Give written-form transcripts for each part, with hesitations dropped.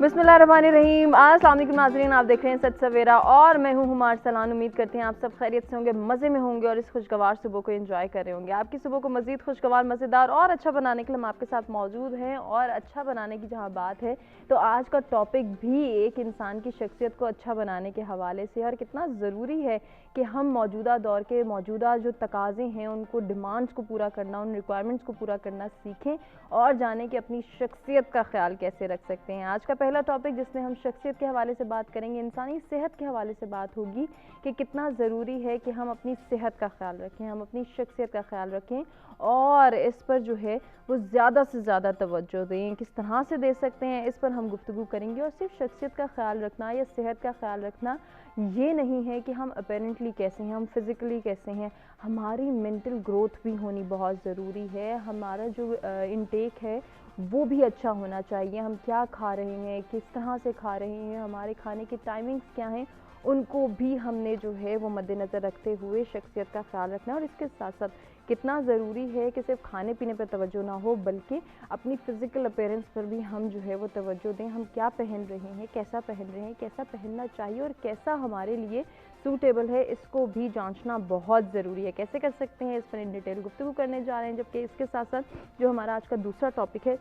बिस्मिल्लाहिर्रहमानिर्रहीम। अस्सलाम वालेकुम नाज़रीन, आप देख रहे हैं सच सवेरा और मैं हूं हुमा अरसलान। उम्मीद करते हैं आप सब खैरियत से होंगे, मज़े में होंगे और इस खुशगवार सुबह को एंजॉय कर रहे होंगे। आपकी सुबह को मज़ीद खुशगवार, मज़ेदार और अच्छा बनाने के लिए हम आपके साथ मौजूद हैं। और अच्छा बनाने की जहां बात है तो आज का टॉपिक भी एक इंसान की शख्सियत को अच्छा बनाने के हवाले से और कितना ज़रूरी है कि हम मौजूदा दौर के मौजूदा जो तकाज़े हैं उनको, डिमांड्स को पूरा करना, उन रिक्वायरमेंट्स को पूरा करना सीखें और जाने कि अपनी शख्सियत का ख्याल कैसे रख सकते हैं। आज का पहला टॉपिक जिसमें हम शख्सियत के हवाले से बात करेंगे, इंसानी सेहत के हवाले से बात होगी कि कितना ज़रूरी है कि हम अपनी सेहत का ख्याल रखें, हम अपनी शख्सियत का ख्याल रखें और इस पर जो है वो ज़्यादा से ज़्यादा तवज्जो दें। किस तरह से दे सकते हैं इस पर हम गुफ्तगू करेंगे। और सिर्फ शख्सियत का ख्याल रखना या सेहत का ख्याल रखना ये नहीं है कि हम अपेरेंटली कैसे हैं, हम फिज़िकली कैसे हैं, हमारी मेंटल ग्रोथ भी होनी बहुत ज़रूरी है। हमारा जो इनटेक है वो भी अच्छा होना चाहिए। हम क्या खा रहे हैं, किस तरह से खा रहे हैं, हमारे खाने की टाइमिंग्स क्या हैं, उनको भी हमने जो है वो मद्देनज़र रखते हुए शख्सियत का ख्याल रखना है। और इसके साथ साथ कितना ज़रूरी है कि सिर्फ खाने पीने पर तवज्जो ना हो बल्कि अपनी फ़िज़िकल अपीयरेंस पर भी हम जो है वो तवज्जो दें। हम क्या पहन रहे हैं, कैसा पहन रहे हैं, कैसा पहनना चाहिए और कैसा हमारे लिए सूटेबल है, इसको भी जांचना बहुत ज़रूरी है। कैसे कर सकते हैं इस पर इन डिटेल गुफ्तगू करने जा रहे हैं। जबकि इसके साथ साथ जो हमारा आज का दूसरा टॉपिक है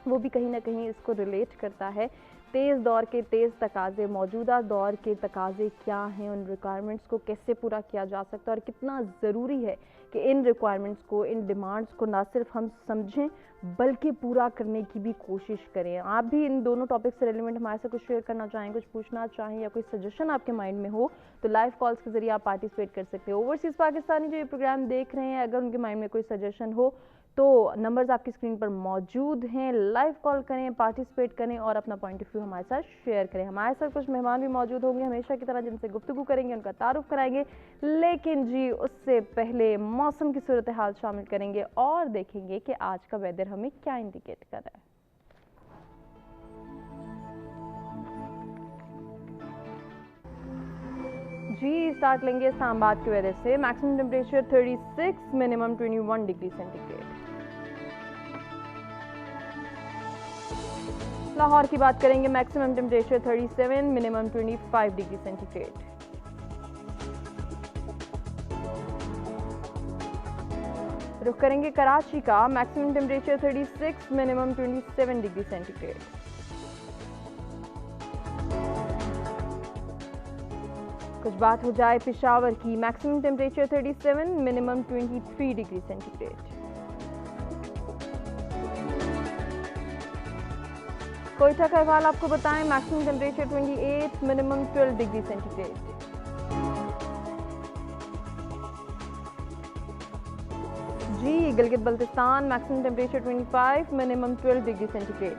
वो भी कहीं ना कहीं इसको रिलेट करता है। तेज़ दौर के तेज़ तकाज़े, मौजूदा दौर के तकाज़े क्या हैं, उन रिक्वायरमेंट्स को कैसे पूरा किया जा सकता है और कितना ज़रूरी है कि इन रिक्वायरमेंट्स को, इन डिमांड्स को ना सिर्फ हम समझें बल्कि पूरा करने की भी कोशिश करें। आप भी इन दोनों टॉपिक से रिलेवेंट हमारे साथ कुछ शेयर करना चाहें, कुछ पूछना चाहें या कोई सजेशन आपके माइंड में हो तो लाइव कॉल्स के ज़रिए आप पार्टिसिपेट कर सकते हो। ओवरसीज़ पाकिस्तानी जो ये प्रोग्राम देख रहे हैं, अगर उनके माइंड में कोई सजेशन हो तो नंबर्स आपकी स्क्रीन पर मौजूद हैं। लाइव कॉल करें, पार्टिसिपेट करें और अपना पॉइंट ऑफ व्यू हमारे साथ शेयर करें। हमारे साथ कुछ मेहमान भी मौजूद होंगे हमेशा की तरह, जिनसे गुफ्तगू करेंगे, उनका तारुफ कराएंगे। लेकिन जी उससे पहले मौसम की सूरत हाल शामिल करेंगे और देखेंगे कि आज का वेदर हमें क्या इंडिकेट कर रहा है। जी स्टार्ट लेंगे इस्लामाबाद के वेदर से। Maximum temperature 36, minimum 21 degree centigrade. Lahore की बात करेंगे, maximum temperature 37, minimum 25 degree centigrade. रुख करेंगे कराची का, maximum temperature 36, minimum 27 degree centigrade. कुछ बात हो जाए पेशावर की, maximum temperature 37, minimum 23 degree centigrade. Quetta का अहवाल आपको बताएं, maximum temperature 28, minimum 12 degree centigrade. जी Gilgit Baltistan, maximum temperature 25, minimum 12 degree centigrade.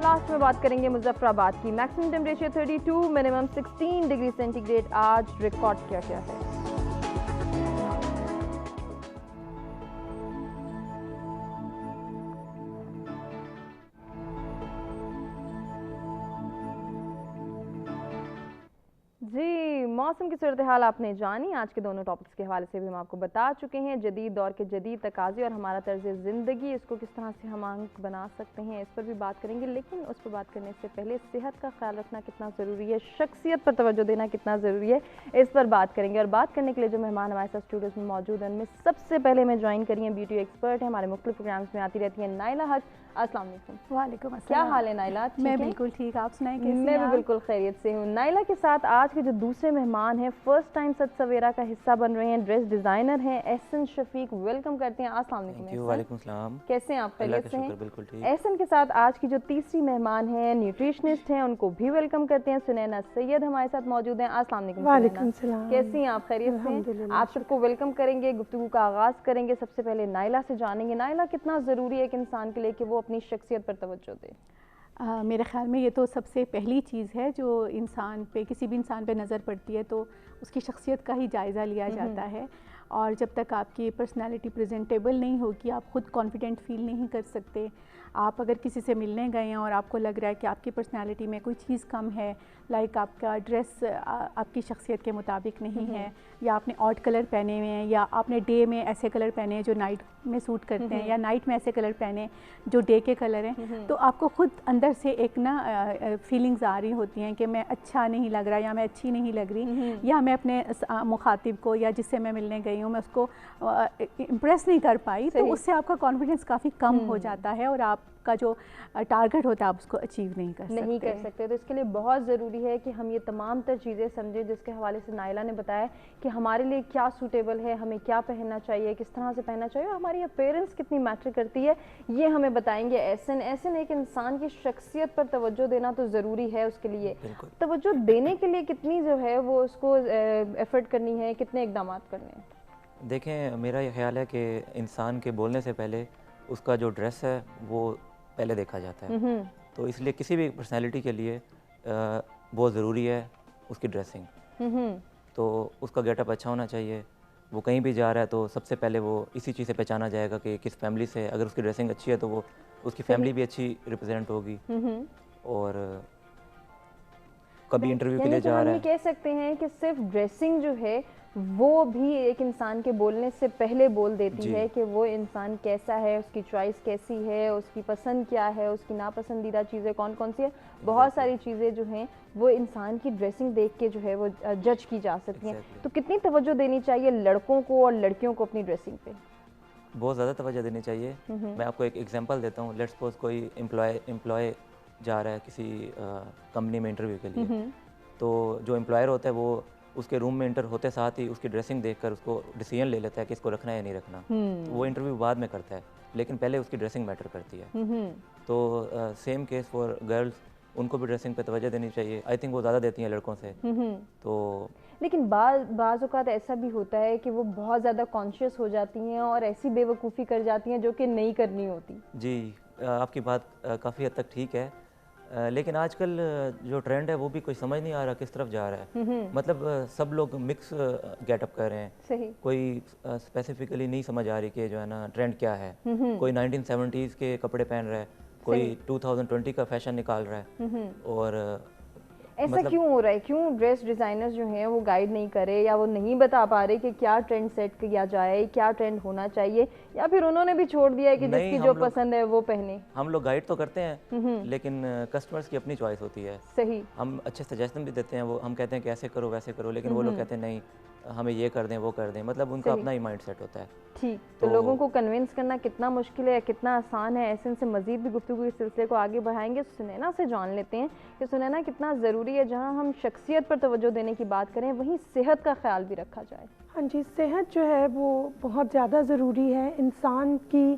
Last में बात करेंगे मुजफ्फराबाद की, maximum temperature 32, minimum 16 degree centigrade आज रिकॉर्ड किया गया है। जी मौसम की सूरत हाल आपने जानी। आज के दोनों टॉपिक्स के हवाले से भी हम आपको बता चुके हैं। जदीद दौर के जदीद तकाज़े और हमारा तर्ज ज़िंदगी, इसको किस तरह से हम अंक बना सकते हैं, इस पर भी बात करेंगे। लेकिन उस पर बात करने से पहले सेहत का ख्याल रखना कितना ज़रूरी है, शख्सियत पर तवज्जो देना कितना ज़रूरी है, इस पर बात करेंगे। और बात करने के लिए जो मेहमान हमारे साथ स्टूडियोज़ में मौजूद हैं उनमें सबसे पहले मैं ज्वाइन करी हैं ब्यूटी एक्सपर्ट है, हमारे मुख्तलिफ प्रोग्राम्स में आती रहती है, नाइला हक। अस्सलाम वालेकुम। वालेकुम अस्सलाम। क्या हाल है नाइला? मैं बिल्कुल ठीक, आप सुनाएं कैसी हैं? मैं भी बिल्कुल खैरियत से हूँ। नाइला के साथ आज के जो दूसरे मेहमान हैं, फर्स्ट टाइम सच सवेरा का हिस्सा बन रहे हैं, ड्रेस डिजाइनर हैं, एहसन शफीक। वेलकम करते हैं। अस्सलाम वालेकुम। वालेकुम सलाम। कैसे हैं आप? खैरियत से हैं? बिल्कुल ठीक। एहसन के साथ आज की जो तीसरी मेहमान हैं, न्यूट्रिशनिस्ट हैं, उनको भी वेलकम करते हैं। सुनैना सैयद हमारे साथ मौजूद हैं। अस्सलाम वालेकुम सलाम। कैसी हैं आप? खैरियत से? आप सबको वेलकम करेंगे, गुफ्तगू का आगाज करेंगे। सबसे पहले नाइला से जानेंगे, नाइला कितना ज़रूरी है एक इंसान के लिए कि वो अपनी शख्सियत पर तवज्जो दे? मेरे ख्याल में ये तो सबसे पहली चीज़ है जो इंसान पे, किसी भी इंसान पे नज़र पड़ती है तो उसकी शख्सियत का ही जायज़ा लिया जाता है। और जब तक आपकी पर्सनालिटी प्रेजेंटेबल नहीं होगी आप खुद कॉन्फिडेंट फील नहीं कर सकते। आप अगर किसी से मिलने गए हैं और आपको लग रहा है कि आपकी पर्सनालिटी में कोई चीज़ कम है, लाइक आपका ड्रेस आपकी शख्सियत के मुताबिक नहीं है, या आपने ऑड कलर पहने हुए हैं, या आपने डे में ऐसे कलर पहने हैं जो नाइट में सूट करते हैं, या नाइट में ऐसे कलर पहने जो डे के कलर हैं, तो आपको खुद अंदर से एक ना फीलिंग्स आ रही होती हैं कि मैं अच्छा नहीं लग रहा, या मैं अच्छी नहीं लग रही, या मैं अपने मुखातिब को या जिससे मैं मिलने गई हूँ मैं उसको इम्प्रेस नहीं कर पाई, तो उससे आपका कॉन्फिडेंस काफ़ी कम हो जाता है और आपका जो टारगेट होता है आप उसको अचीव नहीं कर सकते। तो इसके लिए बहुत ज़रूरी है कि हम ये तमाम तर चीज़ें समझें, जिसके हवाले से नाइला ने बताया कि हमारे लिए क्या सूटेबल है, हमें क्या पहनना चाहिए, किस तरह से पहनना चाहिए, और हमारी अपीयरेंस कितनी मैटर करती है, ये हमें बताएंगे एहसन। एक इंसान की शख्सियत पर तवज्जो देना तो ज़रूरी है, उसके लिए तवज्जो देने के लिए कितनी जो है वो उसको एफर्ट करनी है, कितने इकदाम करने हैं? देखें, मेरा ये ख्याल है कि इंसान के बोलने से पहले उसका जो ड्रेस है वो पहले देखा जाता है, तो इसलिए किसी भी पर्सनैलिटी के लिए बहुत ज़रूरी है उसकी ड्रेसिंग। तो उसका गेटअप अच्छा होना चाहिए, वो कहीं भी जा रहा है तो सबसे पहले वो इसी चीज़ से पहचाना जाएगा कि किस फैमिली से, अगर उसकी ड्रेसिंग अच्छी है तो वो उसकी फैमिली भी अच्छी रिप्रेजेंट होगी। और कभी इंटरव्यू के लिए जा रहा है, कह सकते हैं कि सिर्फ ड्रेसिंग जो है वो भी एक इंसान के बोलने से पहले बोल देती है कि वो इंसान कैसा है, उसकी चॉइस कैसी है, उसकी पसंद क्या है, उसकी नापसंदीदा चीज़ें कौन कौन सी है। बहुत सारी चीज़ें जो हैं वो इंसान की ड्रेसिंग देख के जो है वो जज की जा सकती हैं। तो कितनी तवज्जो देनी चाहिए लड़कों को और लड़कियों को अपनी ड्रेसिंग पे? बहुत ज़्यादा तवज्जो देनी चाहिए। मैं आपको एक एग्जांपल देता हूँ। लेट्स सपोज कोई एम्प्लॉय जा रहा है किसी कंपनी में इंटरव्यू के लिए, तो जो एम्प्लॉयर होता है वो उसके रूम में इंटर होते साथ ही उसकी ड्रेसिंग देखकर उसको डिसीजन ले लेता है कि इसको रखना है या नहीं रखना। वो इंटरव्यू बाद में करता है, लेकिन पहले उसकी ड्रेसिंग मैटर करती है। तो सेम केस फॉर गर्ल्स, उनको भी ड्रेसिंग पे तवज्जो देनी चाहिए। आई थिंक वो ज़्यादा देती हैं लड़कों से। तो लेकिन बाज़ औक़ात ऐसा भी होता है कि वो बहुत ज़्यादा कॉन्शियस हो जाती हैं और ऐसी बेवकूफ़ी कर जाती हैं जो कि नहीं करनी होती। जी, आपकी बात काफ़ी हद तक ठीक है, लेकिन आजकल जो ट्रेंड है वो भी कोई समझ नहीं आ रहा किस तरफ जा रहा है। मतलब सब लोग मिक्स गेटअप कर रहे हैं। सही। कोई स्पेसिफिकली नहीं समझ आ रही कि जो है ना ट्रेंड क्या है। कोई 1970s के कपड़े पहन रहा है, कोई 2020 का फैशन निकाल रहा है। और ऐसा क्यों हो रहा है? क्यों ड्रेस डिज़ाइनर्स जो हैं वो गाइड नहीं कर रहे, या वो नहीं बता पा रहे कि क्या ट्रेंड सेट किया जाए, क्या ट्रेंड होना चाहिए, या फिर उन्होंने भी छोड़ दिया है कि जिसकी जो पसंद है वो पहने? हम लोग गाइड तो करते हैं, लेकिन कस्टमर्स की अपनी चॉइस होती है। सही। हम अच्छे सजेशन भी देते हैं, वो हम कहते हैं कि ऐसे करो वैसे करो, लेकिन वो लोग कहते हैं नहीं हमें ये कर दें वो कर दें, मतलब उनका अपना ही माइंड सेट होता है। ठीक, तो लोगों को कन्विंस करना कितना मुश्किल है, कितना आसान है, ऐसे से मज़ीद भी गुफ्तगू इस सिलसिले को आगे बढ़ाएंगे। सुनैना से जान लेते हैं कि सुनैना कितना ज़रूरी है, जहाँ हम शख्सियत पर तवज्जो देने की बात करें वहीं सेहत का ख्याल भी रखा जाए। हाँ जी, सेहत जो है वो बहुत ज़्यादा ज़रूरी है। इंसान की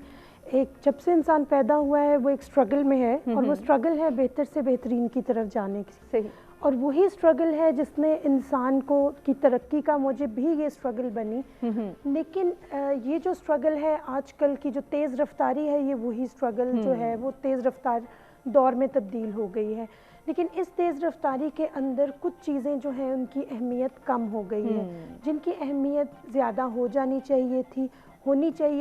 जब से इंसान पैदा हुआ है वो एक स्ट्रगल में है, और वो स्ट्रगल है बेहतर से बेहतरीन की तरफ जाने की। सही। और वही स्ट्रगल है जिसने इंसान को की तरक्की का मूजिब भी ये स्ट्रगल बनी। लेकिन ये जो स्ट्रगल है आजकल की जो तेज़ रफ्तारी है, ये वही स्ट्रगल जो है वो तेज़ रफ्तार दौर में तब्दील हो गई है। लेकिन इस तेज़ रफ्तारी के अंदर कुछ चीज़ें जो हैं उनकी अहमियत कम हो गई है, जिनकी अहमियत ज़्यादा होनी चाहिए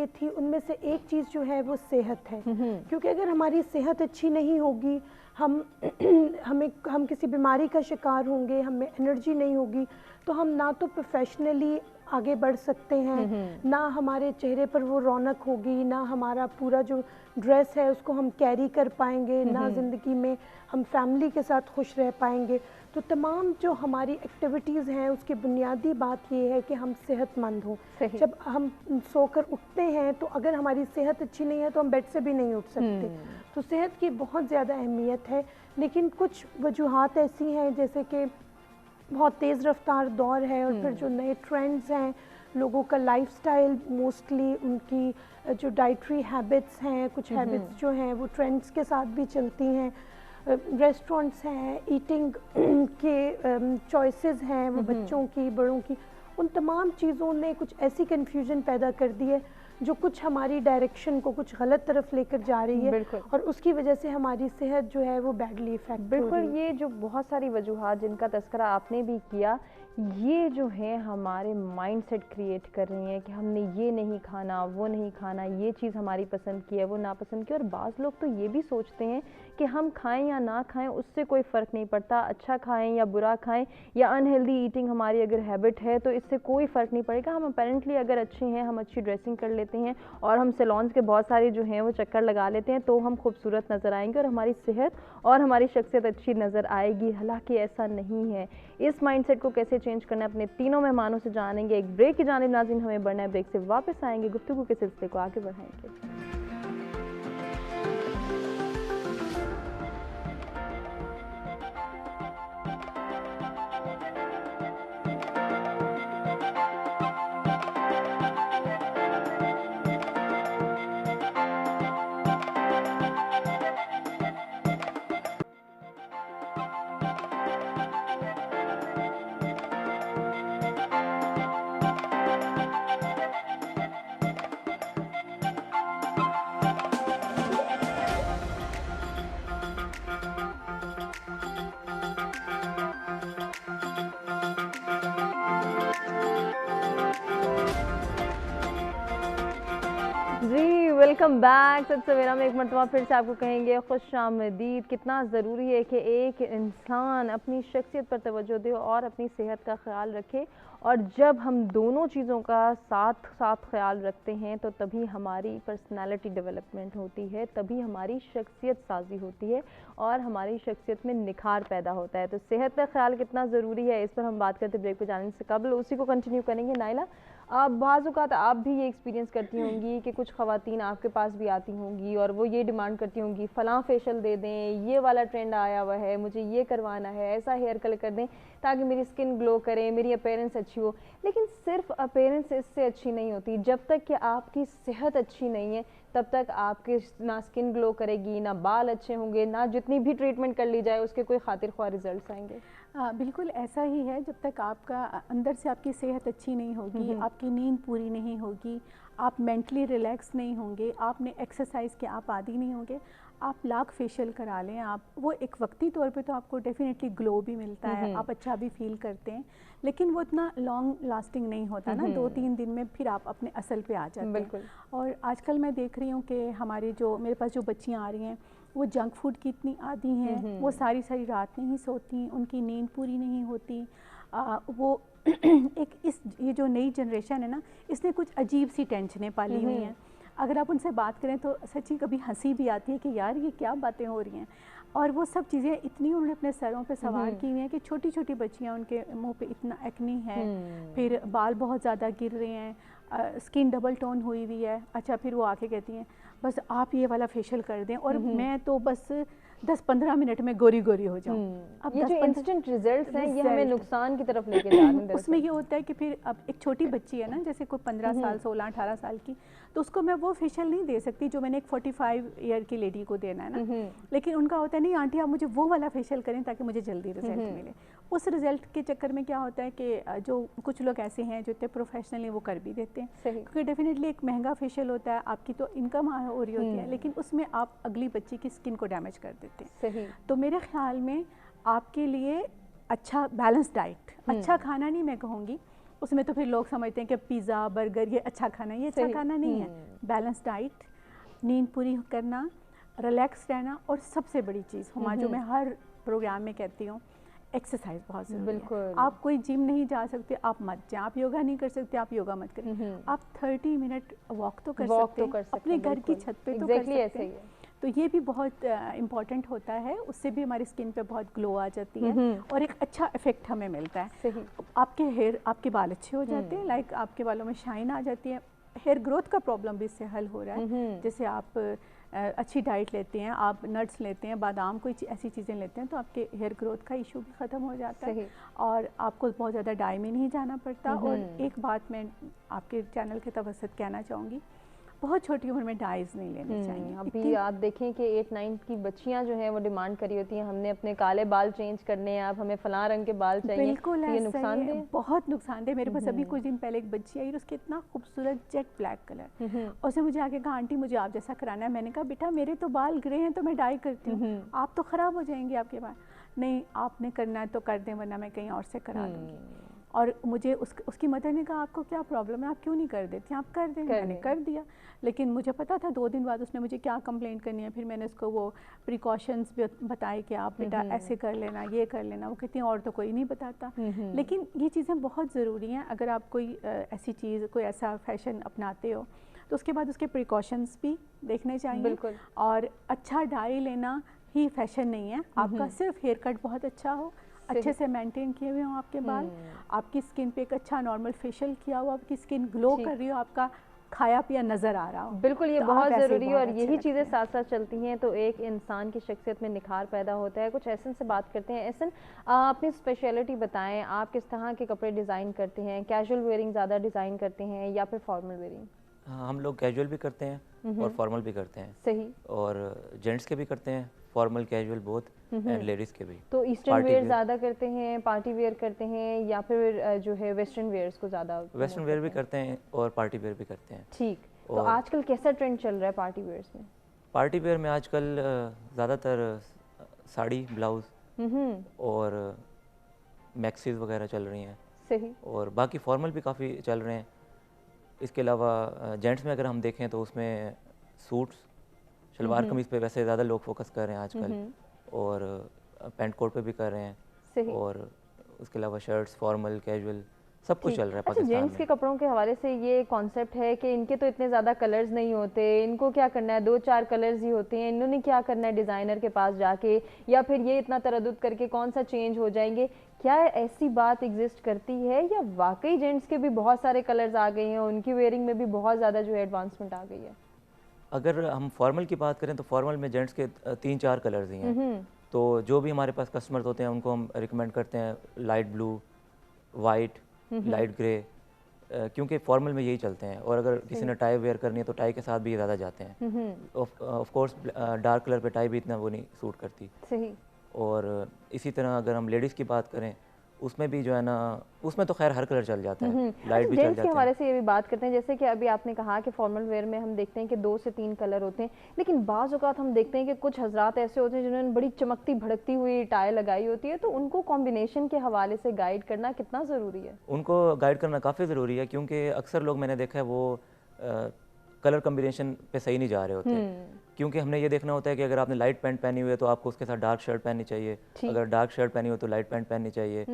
थी। उनमें से एक चीज़ जो है वो सेहत है, क्योंकि अगर हमारी सेहत अच्छी नहीं होगी, हम किसी बीमारी का शिकार होंगे, हमें एनर्जी नहीं होगी, तो हम ना तो प्रोफेशनली आगे बढ़ सकते हैं, ना हमारे चेहरे पर वो रौनक होगी, ना हमारा पूरा जो ड्रेस है उसको हम कैरी कर पाएंगे, ना ज़िंदगी में हम फैमिली के साथ खुश रह पाएंगे। तो तमाम जो हमारी एक्टिविटीज़ हैं उसकी बुनियादी बात ये है कि हम सेहतमंद हों। जब हम सोकर उठते हैं तो अगर हमारी सेहत अच्छी नहीं है तो हम बेड से भी नहीं उठ सकते। तो सेहत की बहुत ज़्यादा अहमियत है, लेकिन कुछ वजूहात ऐसी हैं जैसे कि बहुत तेज़ रफ्तार दौर है, और फिर जो नए ट्रेंड्स हैं, लोगों का लाइफस्टाइल, मोस्टली उनकी जो डाइटरी हैबिट्स हैं, कुछ हैबिट्स जो हैं वो ट्रेंड्स के साथ भी चलती हैं। रेस्टोरेंट्स हैं, ईटिंग के चॉइसेस हैं वो बच्चों की, बड़ों की, उन तमाम चीज़ों ने कुछ ऐसी कन्फ्यूजन पैदा कर दी है जो कुछ हमारी डायरेक्शन को कुछ गलत तरफ लेकर जा रही है, और उसकी वजह से हमारी सेहत जो है वो बैडली इफेक्ट। बिल्कुल, ये जो बहुत सारी वजूहात जिनका तस्करा आपने भी किया ये जो है हमारे माइंडसेट क्रिएट कर रही हैं कि हमने ये नहीं खाना, वो नहीं खाना, ये चीज़ हमारी पसंद की है, वो नापसंद की। और बाज़ लोग तो ये भी सोचते हैं कि हम खाएं या ना खाएं उससे कोई फ़र्क नहीं पड़ता, अच्छा खाएं या बुरा खाएं या अनहेल्दी ईटिंग हमारी अगर हैबिट है तो इससे कोई फ़र्क नहीं पड़ेगा। हम अपेरेंटली अगर अच्छे हैं, हम अच्छी ड्रेसिंग कर लेते हैं और हम सैलून्स के बहुत सारे जो हैं वो चक्कर लगा लेते हैं तो हम खूबसूरत नज़र आएंगे और हमारी सेहत और हमारी शख्सियत अच्छी नज़र आएगी। हालांकि ऐसा नहीं है। इस माइंडसेट को कैसे चेंज करना है अपने तीनों मेहमानों से जानेंगे। एक ब्रेक की जानिब नाज़रीन हमें बढ़ना है, ब्रेक से वापस आएंगे, गुफ्तगू के सिलसिले को आगे बढ़ाएंगे। जी वेलकम बैक। सत सवेरा में एक मरतबा फिर से आपको कहेंगे खुशामदीद। कितना ज़रूरी है कि एक इंसान अपनी शख्सियत पर तवज्जो दे और अपनी सेहत का ख्याल रखे, और जब हम दोनों चीज़ों का साथ साथ ख्याल रखते हैं तो तभी हमारी पर्सनालिटी डेवलपमेंट होती है, तभी हमारी शख्सियत साजी होती है और हमारी शख्सियत में निखार पैदा होता है। तो सेहत का ख्याल कितना ज़रूरी है इस पर हम बात करते ब्रेक पे जाने से कबल उसी को कंटिन्यू करेंगे। नाइला, आप बाज़ औक़ात आप भी ये एक्सपीरियंस करती होंगी कि कुछ ख़वातीन आपके पास भी आती होंगी और वो ये डिमांड करती होंगी फ़लाँ फेशियल दे दें, ये वाला ट्रेंड आया हुआ है, मुझे ये करवाना है, ऐसा हेयर कलर कर दें ताकि मेरी स्किन ग्लो करे, मेरी अपीयरेंस अच्छी हो। लेकिन सिर्फ अपीयरेंस इससे अच्छी नहीं होती। जब तक कि आपकी सेहत अच्छी नहीं है तब तक आपके ना स्किन ग्लो करेगी, ना बाल अच्छे होंगे, ना जितनी भी ट्रीटमेंट कर ली जाए उसके कोई खातिर ख्वाह रिजल्ट्स आएंगे। बिल्कुल ऐसा ही है। जब तक आपका अंदर से आपकी सेहत अच्छी नहीं होगी, आपकी नींद पूरी नहीं होगी, आप मेंटली रिलैक्स नहीं होंगे, आपने एक्सरसाइज के आप आदी नहीं होंगे, आप लाख फेशियल करा लें, आप वो एक वक्ती तौर पे तो आपको डेफिनेटली ग्लो भी मिलता है, आप अच्छा भी फील करते हैं, लेकिन वो इतना लॉन्ग लास्टिंग नहीं होता ना। 2-3 दिन में फिर आप अपने असल पे आ जाते हैं। और आजकल मैं देख रही हूँ कि हमारे जो मेरे पास जो बच्चियाँ आ रही हैं वो जंक फूड की इतनी आदी हैं, वो सारी सारी रात नहीं सोती, उनकी नींद पूरी नहीं होती। वो ये जो नई जनरेशन है ना, इसने कुछ अजीब सी टेंशनें पाली हुई हैं। अगर आप उनसे बात करें तो सच्ची कभी हंसी भी आती है कि यार ये क्या बातें हो रही हैं। और वो सब चीज़ें इतनी उन्होंने अपने सरों पे सवार की हुई हैं कि छोटी छोटी बच्चियाँ, उनके मुंह पे इतना एक्नी है, फिर बाल बहुत ज़्यादा गिर रहे हैं, स्किन डबल टोन हुई हुई है। अच्छा, फिर वो आके कहती हैं बस आप ये वाला फेशियल कर दें और मैं तो बस 10-15 मिनट में गोरी गोरी हो जाऊँ। अब ये जो इंस्टेंट रिजल्ट्स हैं ये हमें नुकसान की तरफ लेके जा रहे हैं। उसमें ये होता है कि फिर अब एक छोटी बच्ची है ना, जैसे कोई 15 साल 16-18 साल की, तो उसको मैं वो फेशियल नहीं दे सकती जो मैंने एक 45 ईयर की लेडी को देना है ना। लेकिन उनका होता है नहीं आंटी आप मुझे वो वाला फेशियल करें ताकि मुझे जल्दी रिजल्ट मिले। उस रिजल्ट के चक्कर में क्या होता है कि जो कुछ लोग ऐसे हैं जो इतने प्रोफेशनली वो कर भी देते हैं, क्योंकि डेफिनेटली एक महंगा फेशियल होता है, आपकी तो इनकम हो रही होती है, लेकिन उसमें आप अगली बच्ची की स्किन को डैमेज कर देते हैं। सही। तो मेरे ख्याल में आपके लिए अच्छा बैलेंस डाइट, अच्छा खाना नहीं मैं कहूँगी, उसमें तो फिर लोग समझते हैं कि पिज़्ज़ा बर्गर ये अच्छा खाना, ये अच्छा खाना नहीं है। बैलेंस डाइट, नींद पूरी करना, रिलैक्स रहना, और सबसे बड़ी चीज़ जो मैं हर प्रोग्राम में कहती हूँ, एक्सरसाइज बहुत ज़रूरी है। आप कोई जिम नहीं जा सकते, आप मत जाएं। आप योगा नहीं कर सकते, आप योगा मत करें। आप 30 मिनट वॉक तो कर सकते हैं, अपने घर की छत पे तो कर सकते हैं। तो ये भी बहुत इम्पॉर्टेंट होता है, उससे भी हमारी स्किन पे बहुत ग्लो आ जाती है और एक अच्छा इफेक्ट हमें मिलता है। सही। आपके बाल अच्छे हो जाते हैं, लाइक आपके बालों में शाइन आ जाती है। हेयर ग्रोथ का प्रॉब्लम भी इससे हल हो रहा है। जैसे आप अच्छी डाइट लेते हैं, आप नट्स लेते हैं, बादाम, कोई ऐसी चीज़ें लेते हैं, तो आपके हेयर ग्रोथ का इशू भी ख़त्म हो जाता है और आपको बहुत ज़्यादा डाई में नहीं जाना पड़ता। और एक बात मैं आपके चैनल के तवसत कहना चाहूँगी, बहुत छोटी उम्र में डाइज नहीं लेने चाहिए। अभी आप देखें कि 8-9 की बच्चियां जो हैं वो डिमांड करी होती हैं हमने अपने काले बाल चेंज करने हैं, अब हमें फलां रंग के बाल चाहिए। बिल्कुल ये नुकसानदेह, बहुत नुकसानदेह। मेरे पास अभी कुछ दिन पहले एक बच्ची आई और उसके इतना खूबसूरत जेट ब्लैक कलर, और उसने मुझे आके कहा आंटी मुझे आप जैसा कराना है। मैंने कहा बेटा मेरे तो बाल ग्रे हैं तो मैं डाई करती हूँ, आप तो ख़राब हो जाएंगे आपके बाल। नहीं, आपने करना है तो कर दें, वरना मैं कहीं और से करा दूँगी। और मुझे उसकी मदर ने कहा आपको क्या प्रॉब्लम है, आप क्यों नहीं कर देती, आप कर दें। मैंने कर दिया, लेकिन मुझे पता था 2 दिन बाद उसने मुझे क्या कंप्लेंट करनी है। फिर मैंने उसको वो प्रिकॉशंस भी बताए कि आप बेटा ऐसे कर लेना, ये कर लेना। वो कहती हैं और तो कोई नहीं बताता। लेकिन ये चीज़ें बहुत ज़रूरी हैं। अगर आप कोई ऐसी चीज़, कोई ऐसा फैशन अपनाते हो तो उसके बाद उसके प्रिकॉशंस भी देखने चाहिए। और अच्छा डाई लेना ही फैशन नहीं है। आपका सिर्फ हेयर कट बहुत अच्छा हो, अच्छे से मेंटेन किए हुए हों आपके बाल, आपकी स्किन पे एक अच्छा नॉर्मल फेशियल किया हुआ, आपकी स्किन ग्लो कर रही हो, आपका खाया पिया नज़र आ रहा हो। बिल्कुल, ये बहुत ज़रूरी है और यही चीज़ें साथ साथ चलती हैं तो एक इंसान की शख्सियत में निखार पैदा होता है। कुछ एहसन से बात करते हैं। एहसन, अपनी स्पेशलिटी बताएं, आप किस तरह के कपड़े डिज़ाइन करते हैं? कैजुअल वेयरिंग ज़्यादा डिज़ाइन करते हैं या फिर फॉर्मल वेयरिंग? हाँ, हम लोग कैजुअल भी करते हैं और फॉर्मल भी करते हैं। सही। और जेंट्स के भी करते हैं, formal casual both, and ladies के भी। तो ईस्टर्न वेयर ज़्यादा करते हैं, पार्टी वेयर करते हैं, या फिर जो है वेस्टर्न वेयर्स को ज़्यादा? वेस्टर्न वेयर भी करते हैं और पार्टी वेयर भी करते हैं। ठीक। तो आजकल कैसा ट्रेंड चल रहा है पार्टी वेयर्स में? पार्टी वेयर में आजकल ज़्यादातर साड़ी, ब्लाउज़ और मैक्सीज वगैरह चल रही हैं। सही। और बाकी फॉर्मल भी काफ़ी चल रहे हैं। इसके अलावा जेंट्स में अगर हम देखें तो उसमें सूट्स, शलवार कमीज़ पे वैसे ज़्यादा लोग फोकस कर रहे हैं आजकल, और पैंट कोट पे भी कर रहे हैं। सही। और उसके अलावा शर्ट्स, फॉर्मल, कैजुअल, सब कुछ चल रहा है अच्छा, पाकिस्तान जेंट्स में। के कपड़ों के हवाले से ये कॉन्सेप्ट है कि इनके तो इतने ज़्यादा कलर्स नहीं होते, इनको क्या करना है, 2-4 कलर्स ही होते हैं, इन्होंने क्या करना है डिज़ाइनर के पास जाके, या फिर ये इतना तरद्दुद करके कौन सा चेंज हो जाएंगे। क्या ऐसी बात एग्जिस्ट करती है या वाकई जेंट्स के भी बहुत सारे कलर्स आ गए हैं, उनकी वेयरिंग में भी बहुत ज़्यादा जो है एडवांसमेंट आ गई है? अगर हम फॉर्मल की बात करें तो फॉर्मल में जेंट्स के 3-4 कलर्स ही हैं। तो जो भी हमारे पास कस्टमर्स होते हैं उनको हम रिकमेंड करते हैं light blue, white, light grey, क्योंकि फॉर्मल में यही चलते हैं। और अगर किसी ने टाई वेयर करनी है तो टाई के साथ भी ये ज़्यादा जाते हैं। ऑफ कोर्स डार्क कलर पे टाई भी इतना वो नहीं सूट करती। सही। और इसी तरह अगर हम लेडीज़ की बात करें उसमें भी जो है ना, उसमें तो खैर हर कलर चल जाता है, लाइट भी चल जाता है। के हवाले से ये भी बात करते हैं, जैसे कि अभी आपने कहा कि फॉर्मल वेयर में हम देखते हैं कि 2 से 3 कलर होते हैं, लेकिन बाज़ औक़ात हम देखते हैं कि कुछ हजरात ऐसे होते हैं जिन्होंने बड़ी चमकती भड़कती हुई टाई लगाई होती है, तो उनको कॉम्बिनेशन के हवाले से गाइड करना कितना ज़रूरी है? उनको गाइड करना काफ़ी ज़रूरी है, क्योंकि अक्सर लोग मैंने देखा है वो कलर कॉम्बिनेशन पे सही नहीं जा रहे होते। क्योंकि हमने ये देखना होता है कि अगर आपने लाइट पैंट पहनी हुई है तो आपको उसके साथ डार्क शर्ट पहननी चाहिए, अगर डार्क शर्ट पहनी हो तो लाइट पैंट पहननी चाहिए,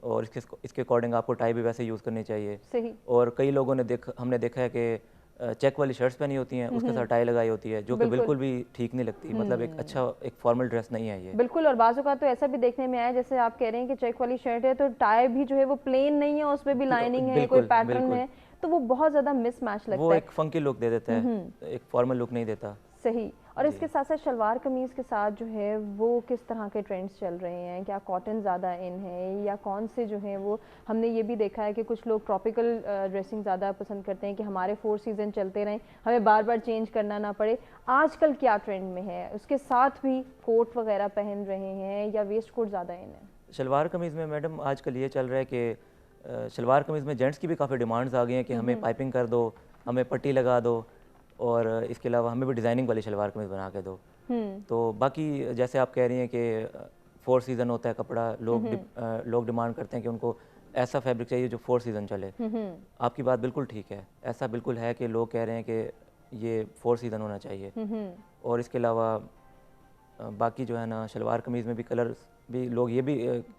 और इसके अकॉर्डिंग आपको टाई भी वैसे यूज़ करनी चाहिए। सही। और कई लोगों ने हमने देखा है कि चेक वाली शर्ट्स पहनी होती हैं, उसके साथ टाई लगाई होती है, जो कि बिल्कुल भी ठीक नहीं लगती। मतलब एक अच्छा एक फॉर्मल ड्रेस नहीं है ये। बिल्कुल। और बाज़ औक़ात तो ऐसा भी देखने में आया, जैसे आप कह रहे हैं कि चेक वाली शर्ट है तो टाई भी जो है वो प्लेन नहीं है, उसमें भी लाइनिंग है, कोई पैटर्न है, तो वो बहुत ज़्यादा मिसमैच लगता है। वो एक फंकी लुक दे देता है, एक फॉर्मल लुक नहीं देता। सही। और इसके साथ साथ शलवार कमीज़ के साथ जो है वो किस तरह के ट्रेंड्स चल रहे हैं? क्या कॉटन ज़्यादा इन है या कौन से जो हैं वो? हमने ये भी देखा है कि कुछ लोग ट्रॉपिकल ड्रेसिंग ज़्यादा पसंद करते हैं कि हमारे 4 सीज़न चलते रहें, हमें बार बार चेंज करना ना पड़े। आजकल क्या ट्रेंड में है? उसके साथ भी कोट वगैरह पहन रहे हैं या वेस्ट कोट ज़्यादा इन है? शलवार कमीज़ में मैडम आजकल ये चल रहा है कि शलवार कमीज़ में जेंट्स की भी काफ़ी डिमांड्स आ गई हैं कि हमें पाइपिंग कर दो, हमें पट्टी लगा दो, और इसके अलावा हमें भी डिज़ाइनिंग वाली शलवार कमीज़ बना के दो। तो बाकी जैसे आप कह रही हैं कि 4 सीज़न होता है कपड़ा, लोग डिमांड करते हैं कि उनको ऐसा फैब्रिक चाहिए जो 4 सीज़न चले। आपकी बात बिल्कुल ठीक है, ऐसा बिल्कुल है कि लोग कह रहे हैं कि ये 4 सीज़न होना चाहिए। और इसके अलावा बाकी जो है ना शलवार कमीज़ में भी कलर भी लोग ये भी